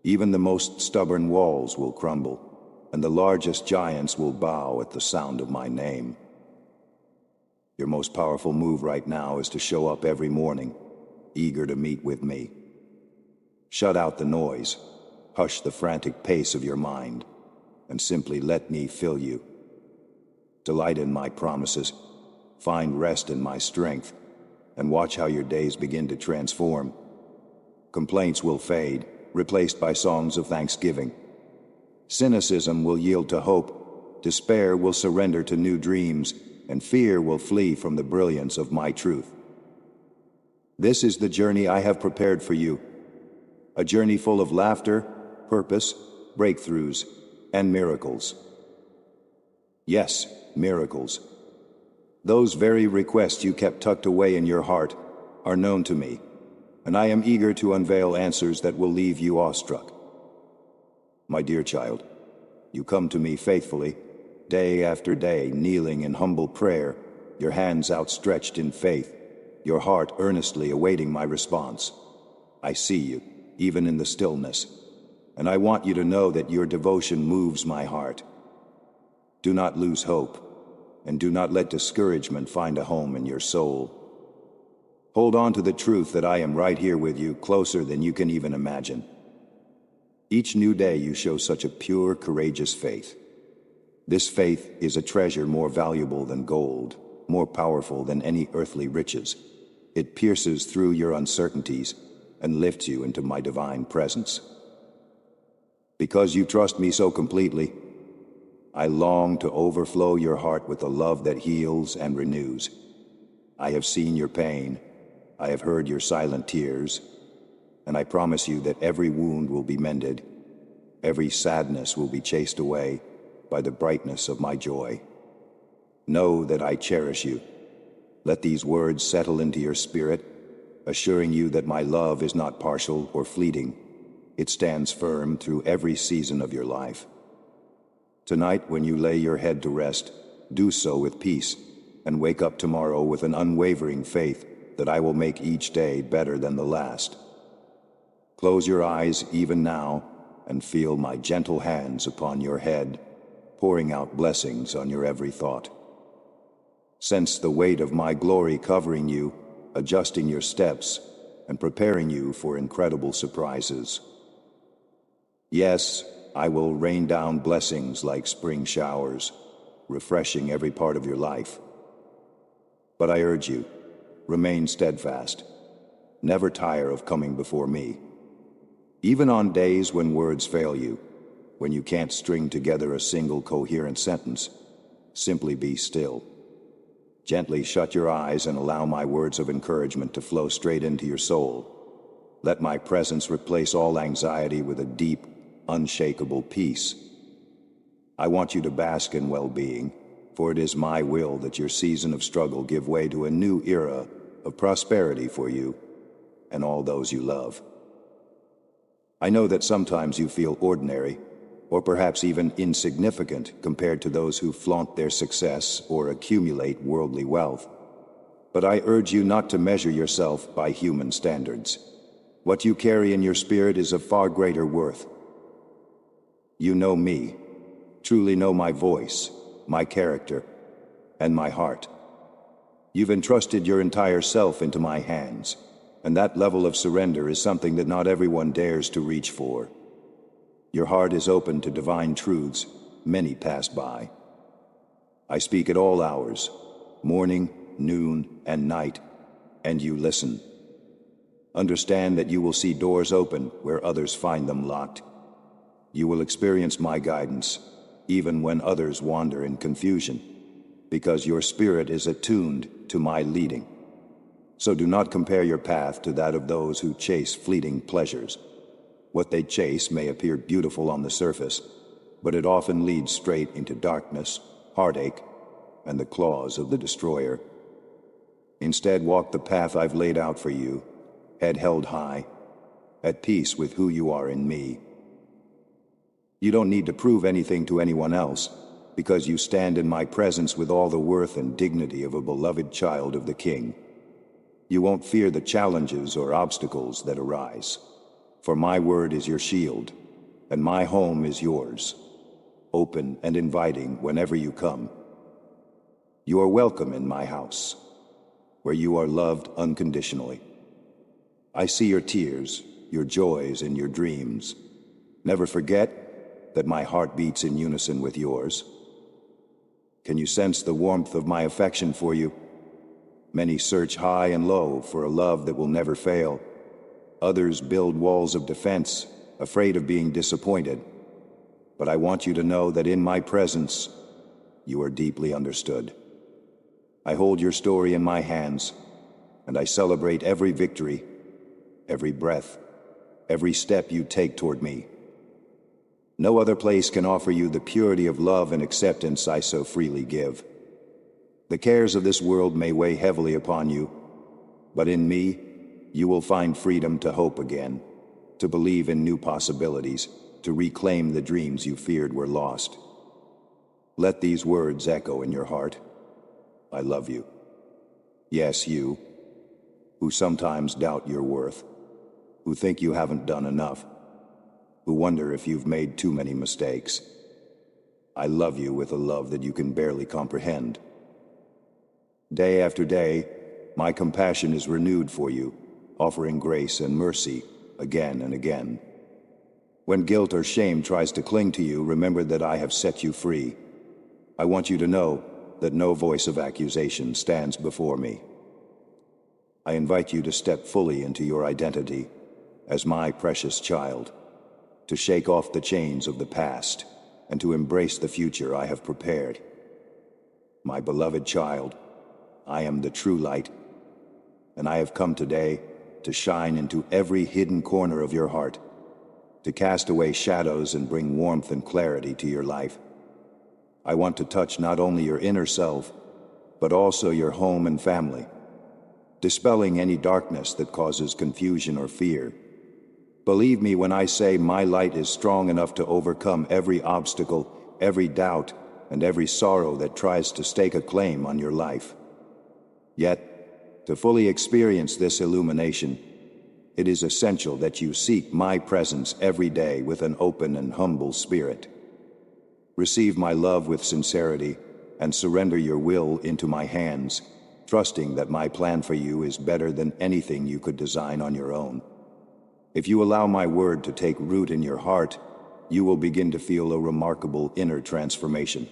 Even the most stubborn walls will crumble, and the largest giants will bow at the sound of my name. Your most powerful move right now is to show up every morning, eager to meet with me. Shut out the noise, hush the frantic pace of your mind, and simply let me fill you. Delight in my promises, find rest in my strength, and watch how your days begin to transform. Complaints will fade, replaced by songs of thanksgiving. Cynicism will yield to hope, despair will surrender to new dreams, and fear will flee from the brilliance of my truth. This is the journey I have prepared for you, a journey full of laughter, purpose, breakthroughs, and miracles. Yes, miracles. Those very requests you kept tucked away in your heart are known to me, and I am eager to unveil answers that will leave you awestruck. My dear child, you come to me faithfully, day after day, kneeling in humble prayer, your hands outstretched in faith, your heart earnestly awaiting my response. I see you, even in the stillness, and I want you to know that your devotion moves my heart. Do not lose hope, and do not let discouragement find a home in your soul. Hold on to the truth that I am right here with you, closer than you can even imagine. Each new day you show such a pure, courageous faith. This faith is a treasure more valuable than gold, more powerful than any earthly riches. It pierces through your uncertainties and lifts you into my divine presence. Because you trust me so completely, I long to overflow your heart with a love that heals and renews. I have seen your pain, I have heard your silent tears, and I promise you that every wound will be mended, every sadness will be chased away by the brightness of my joy. Know that I cherish you. Let these words settle into your spirit, assuring you that my love is not partial or fleeting. It stands firm through every season of your life. Tonight, when you lay your head to rest, do so with peace, and wake up tomorrow with an unwavering faith that I will make each day better than the last. Close your eyes even now, and feel my gentle hands upon your head, pouring out blessings on your every thought. Sense the weight of my glory covering you, adjusting your steps, and preparing you for incredible surprises. Yes, I will rain down blessings like spring showers, refreshing every part of your life. But I urge you, remain steadfast. Never tire of coming before me. Even on days when words fail you, when you can't string together a single coherent sentence, simply be still. Gently shut your eyes and allow my words of encouragement to flow straight into your soul. Let my presence replace all anxiety with a deep, unshakable peace. I want you to bask in well-being, for it is my will that your season of struggle give way to a new era of prosperity for you and all those you love. I know that sometimes you feel ordinary, or perhaps even insignificant compared to those who flaunt their success or accumulate worldly wealth. But I urge you not to measure yourself by human standards. What you carry in your spirit is of far greater worth. You know me, truly know my voice, my character, and my heart. You've entrusted your entire self into my hands, and that level of surrender is something that not everyone dares to reach for. Your heart is open to divine truths many pass by. I speak at all hours, morning, noon, and night, and you listen. Understand that you will see doors open where others find them locked. You will experience my guidance, even when others wander in confusion, because your spirit is attuned to my leading. So do not compare your path to that of those who chase fleeting pleasures. What they chase may appear beautiful on the surface, but it often leads straight into darkness, heartache, and the claws of the destroyer. Instead, walk the path I've laid out for you, head held high, at peace with who you are in me. You don't need to prove anything to anyone else, because you stand in my presence with all the worth and dignity of a beloved child of the King. You won't fear the challenges or obstacles that arise, for my word is your shield, and my home is yours, open and inviting whenever you come. You are welcome in my house, where you are loved unconditionally. I see your tears, your joys, and your dreams. Never forget that my heart beats in unison with yours. Can you sense the warmth of my affection for you? Many search high and low for a love that will never fail. Others build walls of defense, afraid of being disappointed. But I want you to know that in my presence, you are deeply understood. I hold your story in my hands, and I celebrate every victory, every breath, every step you take toward me. No other place can offer you the purity of love and acceptance I so freely give. The cares of this world may weigh heavily upon you, but in me, you will find freedom to hope again, to believe in new possibilities, to reclaim the dreams you feared were lost. Let these words echo in your heart. I love you. Yes, you, who sometimes doubt your worth, who think you haven't done enough, who wonder if you've made too many mistakes. I love you with a love that you can barely comprehend. Day after day, my compassion is renewed for you, offering grace and mercy again and again. When guilt or shame tries to cling to you, remember that I have set you free. I want you to know that no voice of accusation stands before me. I invite you to step fully into your identity as my precious child, to shake off the chains of the past and to embrace the future I have prepared. My beloved child, I am the true light, and I have come today to shine into every hidden corner of your heart, to cast away shadows and bring warmth and clarity to your life. I want to touch not only your inner self, but also your home and family, dispelling any darkness that causes confusion or fear. Believe me when I say my light is strong enough to overcome every obstacle, every doubt, and every sorrow that tries to stake a claim on your life. Yet, to fully experience this illumination, It is essential that you seek my presence every day with an open and humble spirit. Receive my love with sincerity and surrender your will into my hands, trusting that my plan for you is better than anything you could design on your own. If you allow my word to take root in your heart, you will begin to feel a remarkable inner transformation.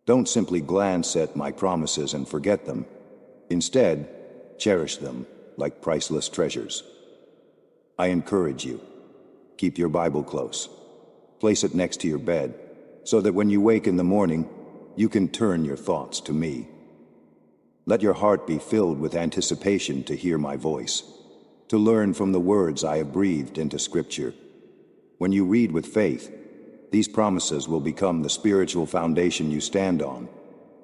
Don't simply glance at my promises and forget them. Instead, cherish them like priceless treasures. I encourage you, keep your Bible close. Place it next to your bed, so that when you wake in the morning, you can turn your thoughts to me. Let your heart be filled with anticipation to hear my voice, to learn from the words I have breathed into Scripture. When you read with faith, these promises will become the spiritual foundation you stand on,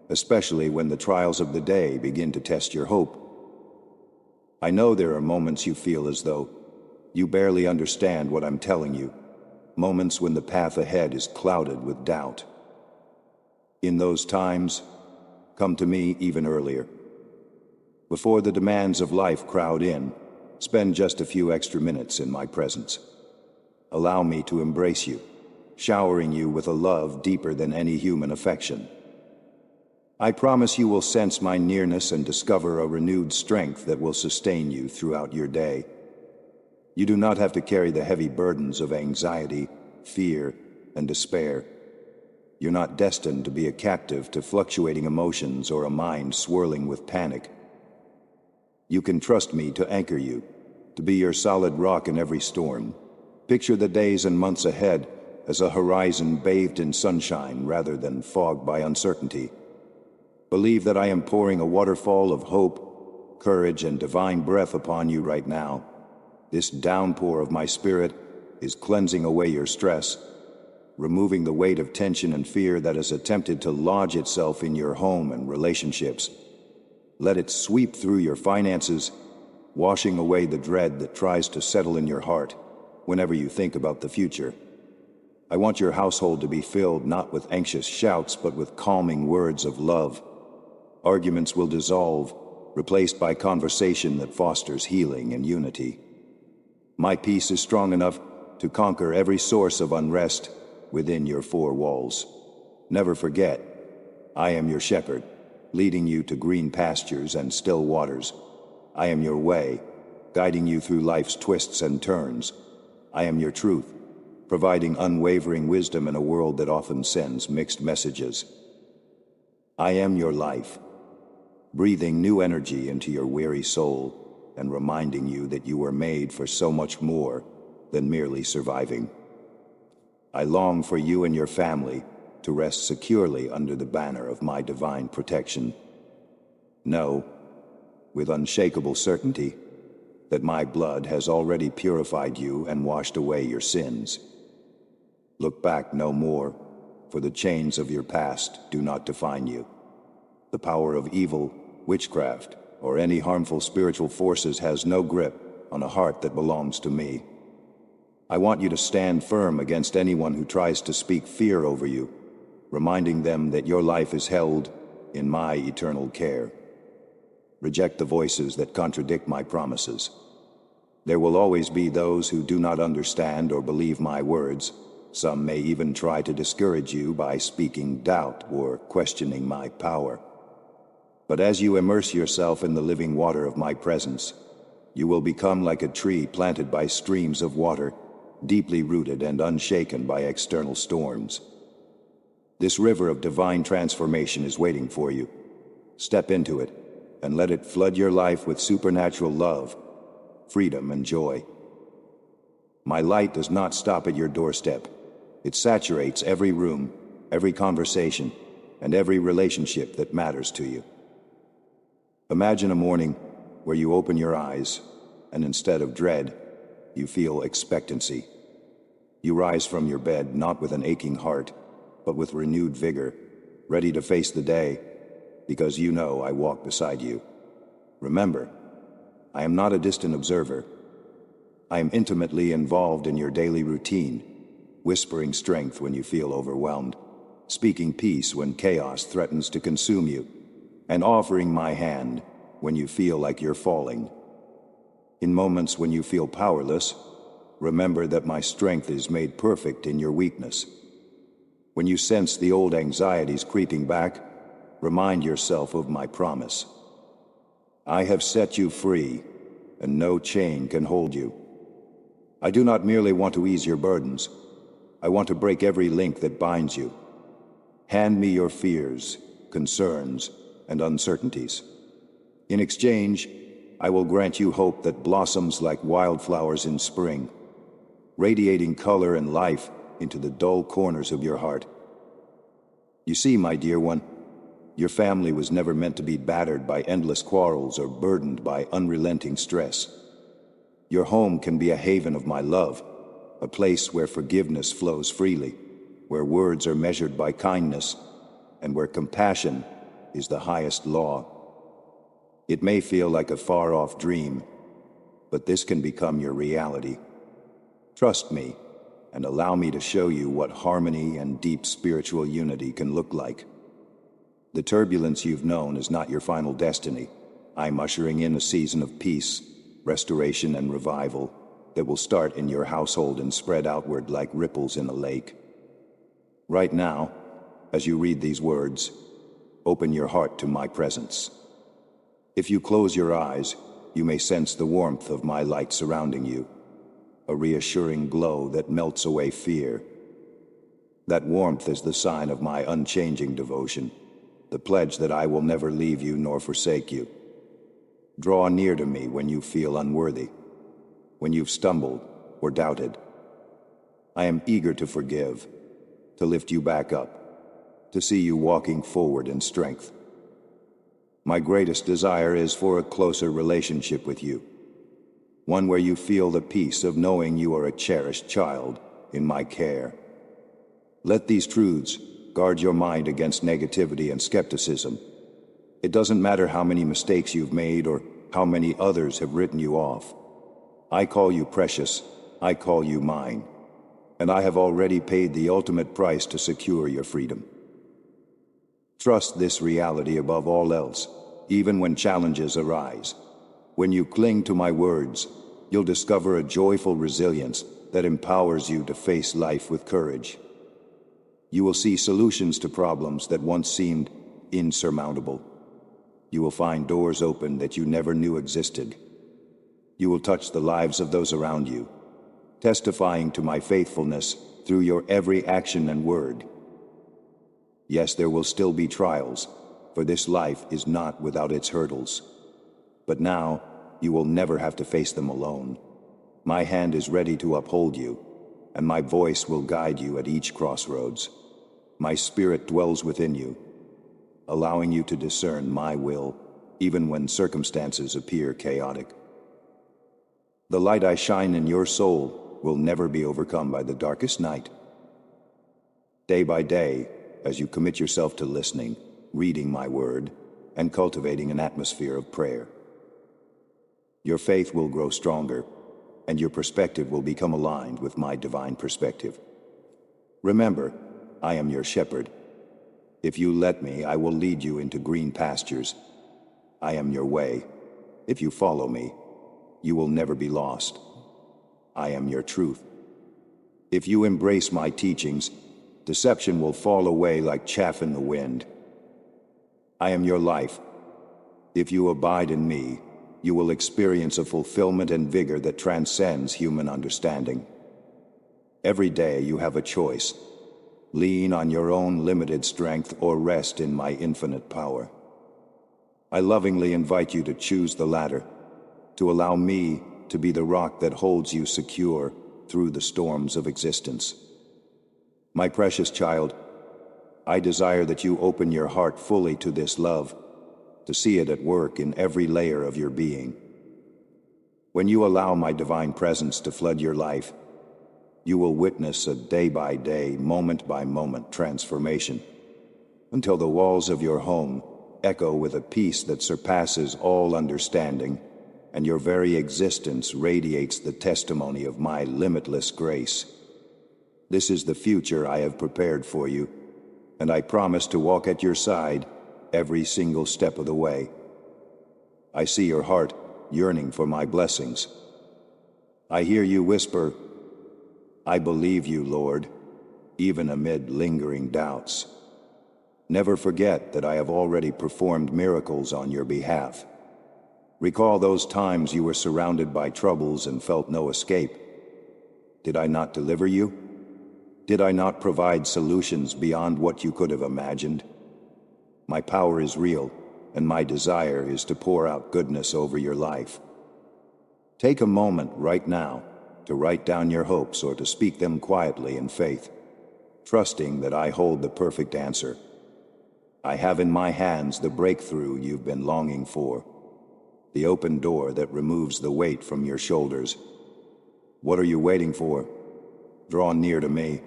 especially when the trials of the day begin to test your hope. I know there are moments you feel as though you barely understand what I'm telling you, moments when the path ahead is clouded with doubt. In those times, come to me even earlier. Before the demands of life crowd in, spend just a few extra minutes in my presence. Allow me to embrace you, showering you with a love deeper than any human affection. I promise you will sense my nearness and discover a renewed strength that will sustain you throughout your day. You do not have to carry the heavy burdens of anxiety, fear, and despair. You're not destined to be a captive to fluctuating emotions or a mind swirling with panic. You can trust me to anchor you, to be your solid rock in every storm. Picture the days and months ahead as a horizon bathed in sunshine rather than fogged by uncertainty. Believe that I am pouring a waterfall of hope, courage, and divine breath upon you right now. This downpour of my spirit is cleansing away your stress, removing the weight of tension and fear that has attempted to lodge itself in your home and relationships. Let it sweep through your finances, washing away the dread that tries to settle in your heart whenever you think about the future. I want your household to be filled not with anxious shouts, but with calming words of love. Arguments will dissolve, replaced by conversation that fosters healing and unity. My peace is strong enough to conquer every source of unrest within your four walls. Never forget, I am your shepherd, leading you to green pastures and still waters. I am your way, guiding you through life's twists and turns. I am your truth, providing unwavering wisdom in a world that often sends mixed messages. I am your life, breathing new energy into your weary soul and reminding you that you were made for so much more than merely surviving. I long for you and your family to rest securely under the banner of my divine protection. Know, with unshakable certainty, that my blood has already purified you and washed away your sins. Look back no more, for the chains of your past do not define you. The power of evil, witchcraft, or any harmful spiritual forces has no grip on a heart that belongs to me. I want you to stand firm against anyone who tries to speak fear over you, reminding them that your life is held in my eternal care. Reject the voices that contradict my promises. There will always be those who do not understand or believe my words. Some may even try to discourage you by speaking doubt or questioning my power. But as you immerse yourself in the living water of my presence, you will become like a tree planted by streams of water, deeply rooted and unshaken by external storms. This river of divine transformation is waiting for you. Step into it and let it flood your life with supernatural love, freedom, and joy. My light does not stop at your doorstep. It saturates every room, every conversation, and every relationship that matters to you. Imagine a morning where you open your eyes, and instead of dread, you feel expectancy. You rise from your bed not with an aching heart, but with renewed vigor, ready to face the day, because you know I walk beside you. Remember, I am not a distant observer. I am intimately involved in your daily routine, whispering strength when you feel overwhelmed, speaking peace when chaos threatens to consume you, and offering my hand when you feel like you're falling. In moments when you feel powerless, remember that my strength is made perfect in your weakness. When you sense the old anxieties creeping back, remind yourself of my promise. I have set you free, and no chain can hold you. I do not merely want to ease your burdens. I want to break every link that binds you. Hand me your fears, concerns, and uncertainties. In exchange, I will grant you hope that blossoms like wildflowers in spring, radiating color and life into the dull corners of your heart. You see, my dear one, your family was never meant to be battered by endless quarrels or burdened by unrelenting stress. Your home can be a haven of my love, a place where forgiveness flows freely, where words are measured by kindness, and where compassion is the highest law. It may feel like a far-off dream, but this can become your reality. Trust me, and allow me to show you what harmony and deep spiritual unity can look like. The turbulence you've known is not your final destiny. I'm ushering in a season of peace, restoration, and revival that will start in your household and spread outward like ripples in a lake. Right now, as you read these words, open your heart to my presence. If you close your eyes, you may sense the warmth of my light surrounding you, a reassuring glow that melts away fear. That warmth is the sign of my unchanging devotion, the pledge that I will never leave you nor forsake you. Draw near to me when you feel unworthy, when you've stumbled or doubted. I am eager to forgive, to lift you back up, to see you walking forward in strength. My greatest desire is for a closer relationship with you, one where you feel the peace of knowing you are a cherished child in my care. Let these truths guard your mind against negativity and skepticism. It doesn't matter how many mistakes you've made or how many others have written you off. I call you precious, I call you mine, and I have already paid the ultimate price to secure your freedom. Trust this reality above all else, even when challenges arise. When you cling to my words, you'll discover a joyful resilience that empowers you to face life with courage. You will see solutions to problems that once seemed insurmountable. You will find doors open that you never knew existed. You will touch the lives of those around you, testifying to my faithfulness through your every action and word. Yes, there will still be trials, for this life is not without its hurdles. But now, you will never have to face them alone. My hand is ready to uphold you, and my voice will guide you at each crossroads. My spirit dwells within you, allowing you to discern my will, even when circumstances appear chaotic. The light I shine in your soul will never be overcome by the darkest night. Day by day, as you commit yourself to listening, reading my word, and cultivating an atmosphere of prayer, your faith will grow stronger, and your perspective will become aligned with my divine perspective. Remember, I am your shepherd. If you let me, I will lead you into green pastures. I am your way. If you follow me, you will never be lost. I am your truth. If you embrace my teachings, deception will fall away like chaff in the wind. I am your life. If you abide in me, you will experience a fulfillment and vigor that transcends human understanding. Every day you have a choice. Lean on your own limited strength or rest in my infinite power. I lovingly invite you to choose the latter, to allow me to be the rock that holds you secure through the storms of existence. My precious child, I desire that you open your heart fully to this love, to see it at work in every layer of your being. When you allow my divine presence to flood your life, you will witness a day-by-day, moment-by-moment transformation, until the walls of your home echo with a peace that surpasses all understanding, and your very existence radiates the testimony of my limitless grace. This is the future I have prepared for you, and I promise to walk at your side every single step of the way. I see your heart, yearning for my blessings. I hear you whisper, "I believe you, Lord," even amid lingering doubts. Never forget that I have already performed miracles on your behalf. Recall those times you were surrounded by troubles and felt no escape. Did I not deliver you? Did I not provide solutions beyond what you could have imagined? My power is real, and my desire is to pour out goodness over your life. Take a moment right now to write down your hopes or to speak them quietly in faith, trusting that I hold the perfect answer. I have in my hands the breakthrough you've been longing for, the open door that removes the weight from your shoulders. What are you waiting for? Draw near to me.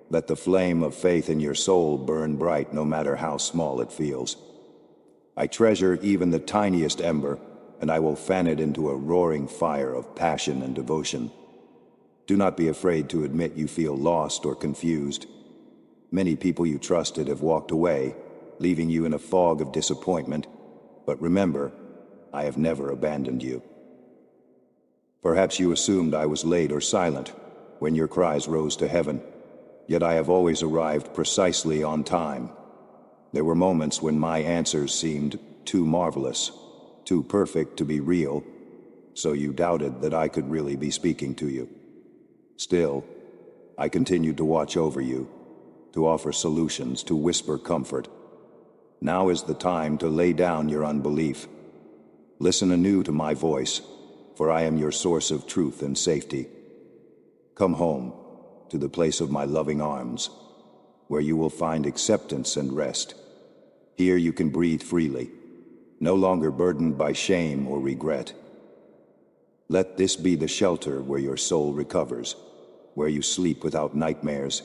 Let the flame of faith in your soul burn bright no matter how small it feels. I treasure even the tiniest ember, and I will fan it into a roaring fire of passion and devotion. Do not be afraid to admit you feel lost or confused. Many people you trusted have walked away, leaving you in a fog of disappointment. But remember, I have never abandoned you. Perhaps you assumed I was late or silent when your cries rose to heaven, yet I have always arrived precisely on time. There were moments when my answers seemed too marvelous, too perfect to be real, so you doubted that I could really be speaking to you. Still, I continued to watch over you, to offer solutions, to whisper comfort. Now is the time to lay down your unbelief. Listen anew to my voice, for I am your source of truth and safety. Come home, to the place of my loving arms, where you will find acceptance and rest. Here you can breathe freely, no longer burdened by shame or regret. Let this be the shelter where your soul recovers, where you sleep without nightmares,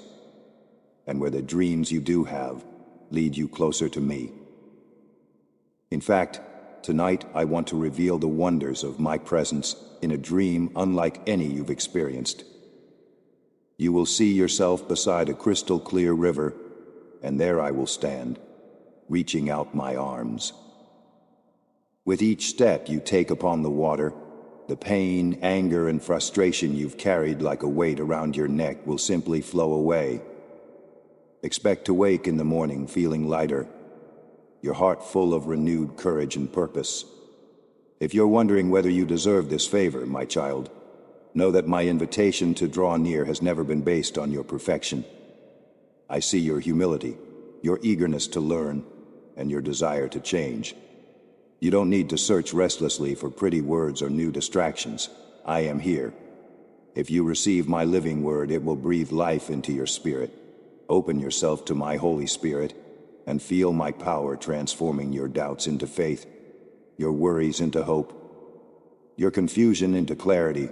and where the dreams you do have lead you closer to me. In fact, tonight I want to reveal the wonders of my presence in a dream unlike any you've experienced. You will see yourself beside a crystal clear river, and there I will stand, reaching out my arms. With each step you take upon the water, the pain, anger, and frustration you've carried like a weight around your neck will simply flow away. Expect to wake in the morning feeling lighter, your heart full of renewed courage and purpose. If you're wondering whether you deserve this favor, my child, know that my invitation to draw near has never been based on your perfection. I see your humility, your eagerness to learn, and your desire to change. You don't need to search restlessly for pretty words or new distractions. I am here. If you receive my living word, it will breathe life into your spirit. Open yourself to my Holy Spirit and feel my power transforming your doubts into faith, your worries into hope, your confusion into clarity.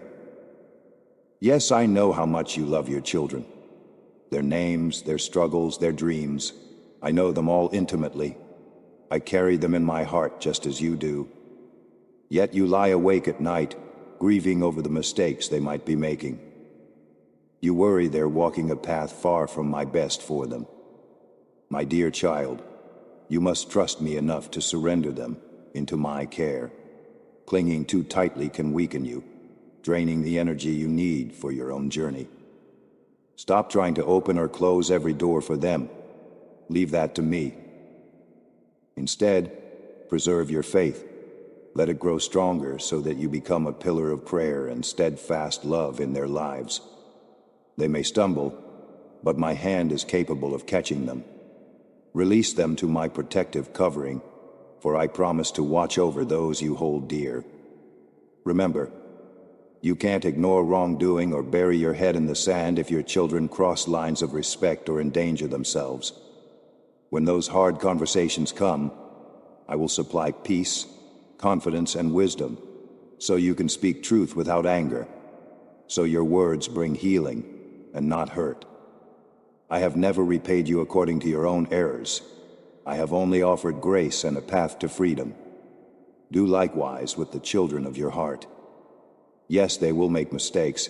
Yes, I know how much you love your children. Their names, their struggles, their dreams. I know them all intimately. I carry them in my heart just as you do. Yet you lie awake at night, grieving over the mistakes they might be making. You worry they're walking a path far from my best for them. My dear child, you must trust me enough to surrender them into my care. Clinging too tightly can weaken you, draining the energy you need for your own journey. Stop trying to open or close every door for them. Leave that to me. Instead, preserve your faith. Let it grow stronger so that you become a pillar of prayer and steadfast love in their lives. They may stumble, but my hand is capable of catching them. Release them to my protective covering, for I promise to watch over those you hold dear. Remember, you can't ignore wrongdoing or bury your head in the sand if your children cross lines of respect or endanger themselves. When those hard conversations come, I will supply peace, confidence, and wisdom, so you can speak truth without anger, so your words bring healing and not hurt. I have never repaid you according to your own errors. I have only offered grace and a path to freedom. Do likewise with the children of your heart. Yes, they will make mistakes.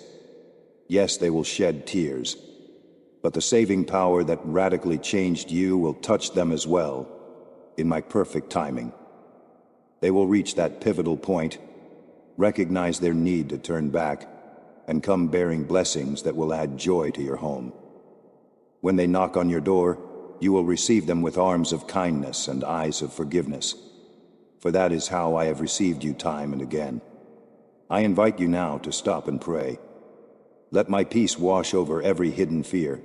Yes, they will shed tears. But the saving power that radically changed you will touch them as well, in my perfect timing. They will reach that pivotal point, Recognize their need to turn back and come bearing blessings that will add joy to your home. When they knock on your door, you will receive them with arms of kindness and eyes of forgiveness. For that is how I have received you time and again. I invite you now to stop and pray. Let my peace wash over every hidden fear.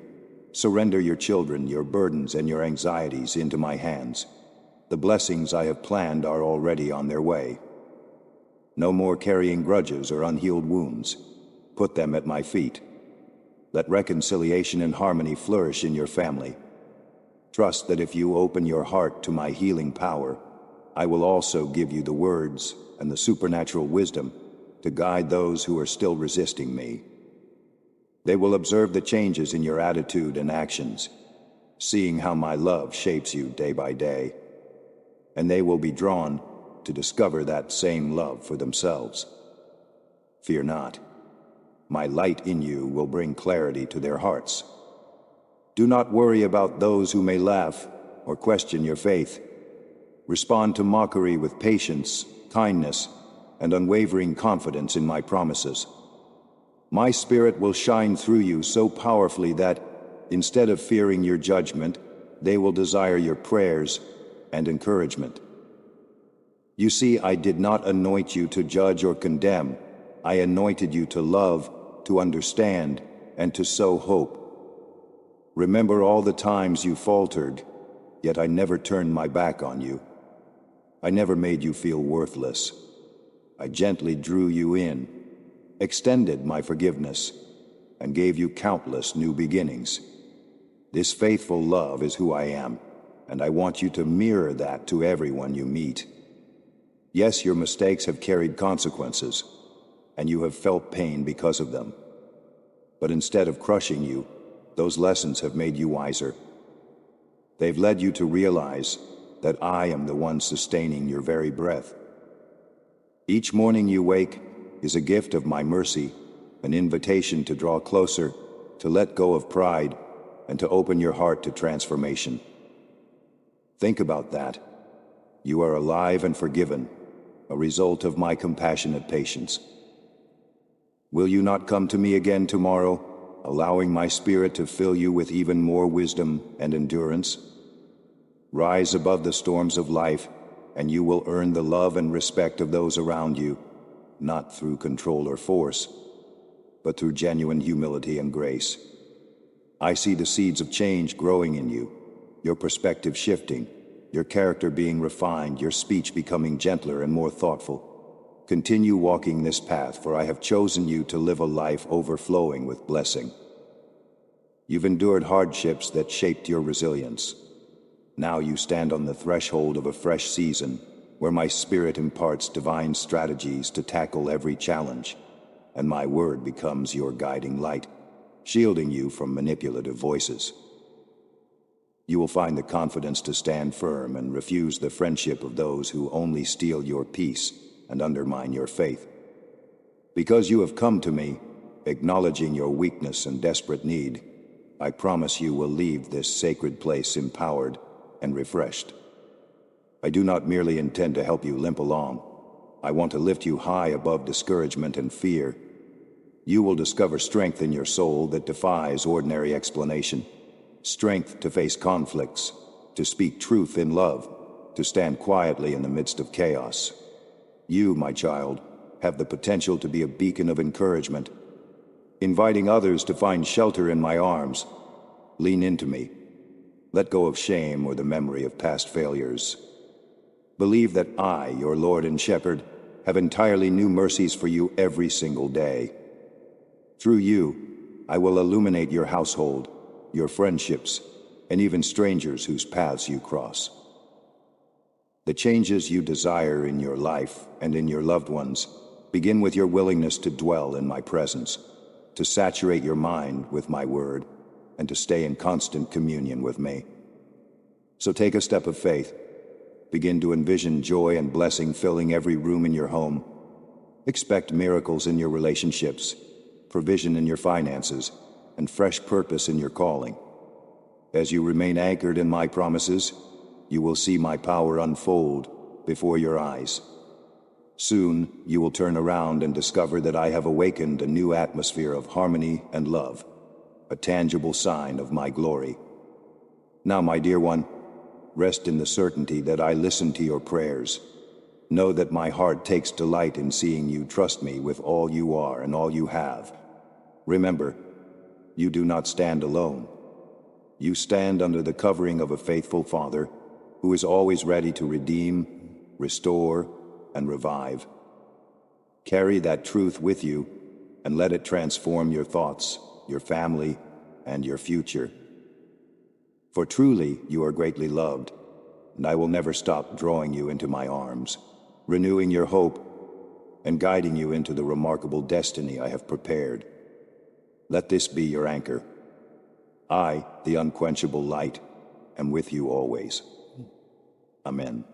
Surrender your children, your burdens, and your anxieties into my hands. The blessings I have planned are already on their way. No more carrying grudges or unhealed wounds. Put them at my feet. Let reconciliation and harmony flourish in your family. Trust that if you open your heart to my healing power, I will also give you the words and the supernatural wisdom to guide those who are still resisting me. They will observe the changes in your attitude and actions, seeing how my love shapes you day by day, and they will be drawn to discover that same love for themselves. Fear not. My light in you will bring clarity to their hearts. Do not worry about those who may laugh or question your faith. Respond to mockery with patience, kindness, and unwavering confidence in my promises. My spirit will shine through you so powerfully that, instead of fearing your judgment, they will desire your prayers and encouragement. You see, I did not anoint you to judge or condemn. I anointed you to love, to understand, and to sow hope. Remember all the times you faltered, yet I never turned my back on you. I never made you feel worthless. I gently drew you in, extended my forgiveness, and gave you countless new beginnings. This faithful love is who I am, and I want you to mirror that to everyone you meet. Yes, your mistakes have carried consequences, and you have felt pain because of them. But instead of crushing you, those lessons have made you wiser. They've led you to realize that I am the one sustaining your very breath. Each morning you wake is a gift of my mercy, an invitation to draw closer, to let go of pride, and to open your heart to transformation. Think about that. You are alive and forgiven, a result of my compassionate patience. Will you not come to me again tomorrow, allowing my spirit to fill you with even more wisdom and endurance? Rise above the storms of life, and you will earn the love and respect of those around you, not through control or force, but through genuine humility and grace. I see the seeds of change growing in you, your perspective shifting, your character being refined, your speech becoming gentler and more thoughtful. Continue walking this path, for I have chosen you to live a life overflowing with blessing. You've endured hardships that shaped your resilience. Now you stand on the threshold of a fresh season, where my spirit imparts divine strategies to tackle every challenge, and my word becomes your guiding light, shielding you from manipulative voices. You will find the confidence to stand firm and refuse the friendship of those who only steal your peace and undermine your faith. Because you have come to me, acknowledging your weakness and desperate need, I promise you will leave this sacred place empowered and refreshed. I do not merely intend to help you limp along. I want to lift you high above discouragement and fear. You will discover strength in your soul that defies ordinary explanation. Strength to face conflicts, to speak truth in love, to stand quietly in the midst of chaos. You, my child, have the potential to be a beacon of encouragement, inviting others to find shelter in my arms. Lean into me. Let go of shame or the memory of past failures. Believe that I, your Lord and Shepherd, have entirely new mercies for you every single day. Through you, I will illuminate your household, your friendships, and even strangers whose paths you cross. The changes you desire in your life and in your loved ones begin with your willingness to dwell in my presence, to saturate your mind with my word, and to stay in constant communion with me. So take a step of faith. Begin to envision joy and blessing filling every room in your home. Expect miracles in your relationships, provision in your finances, and fresh purpose in your calling. As you remain anchored in my promises, you will see my power unfold before your eyes. Soon, you will turn around and discover that I have awakened a new atmosphere of harmony and love, a tangible sign of my glory. Now, my dear one, rest in the certainty that I listen to your prayers. Know that my heart takes delight in seeing you trust me with all you are and all you have. Remember, you do not stand alone. You stand under the covering of a faithful Father who is always ready to redeem, restore, and revive. Carry that truth with you and let it transform your thoughts, your family, and your future. For truly you are greatly loved, and I will never stop drawing you into my arms, renewing your hope, and guiding you into the remarkable destiny I have prepared. Let this be your anchor. I, the unquenchable light, am with you always. Amen.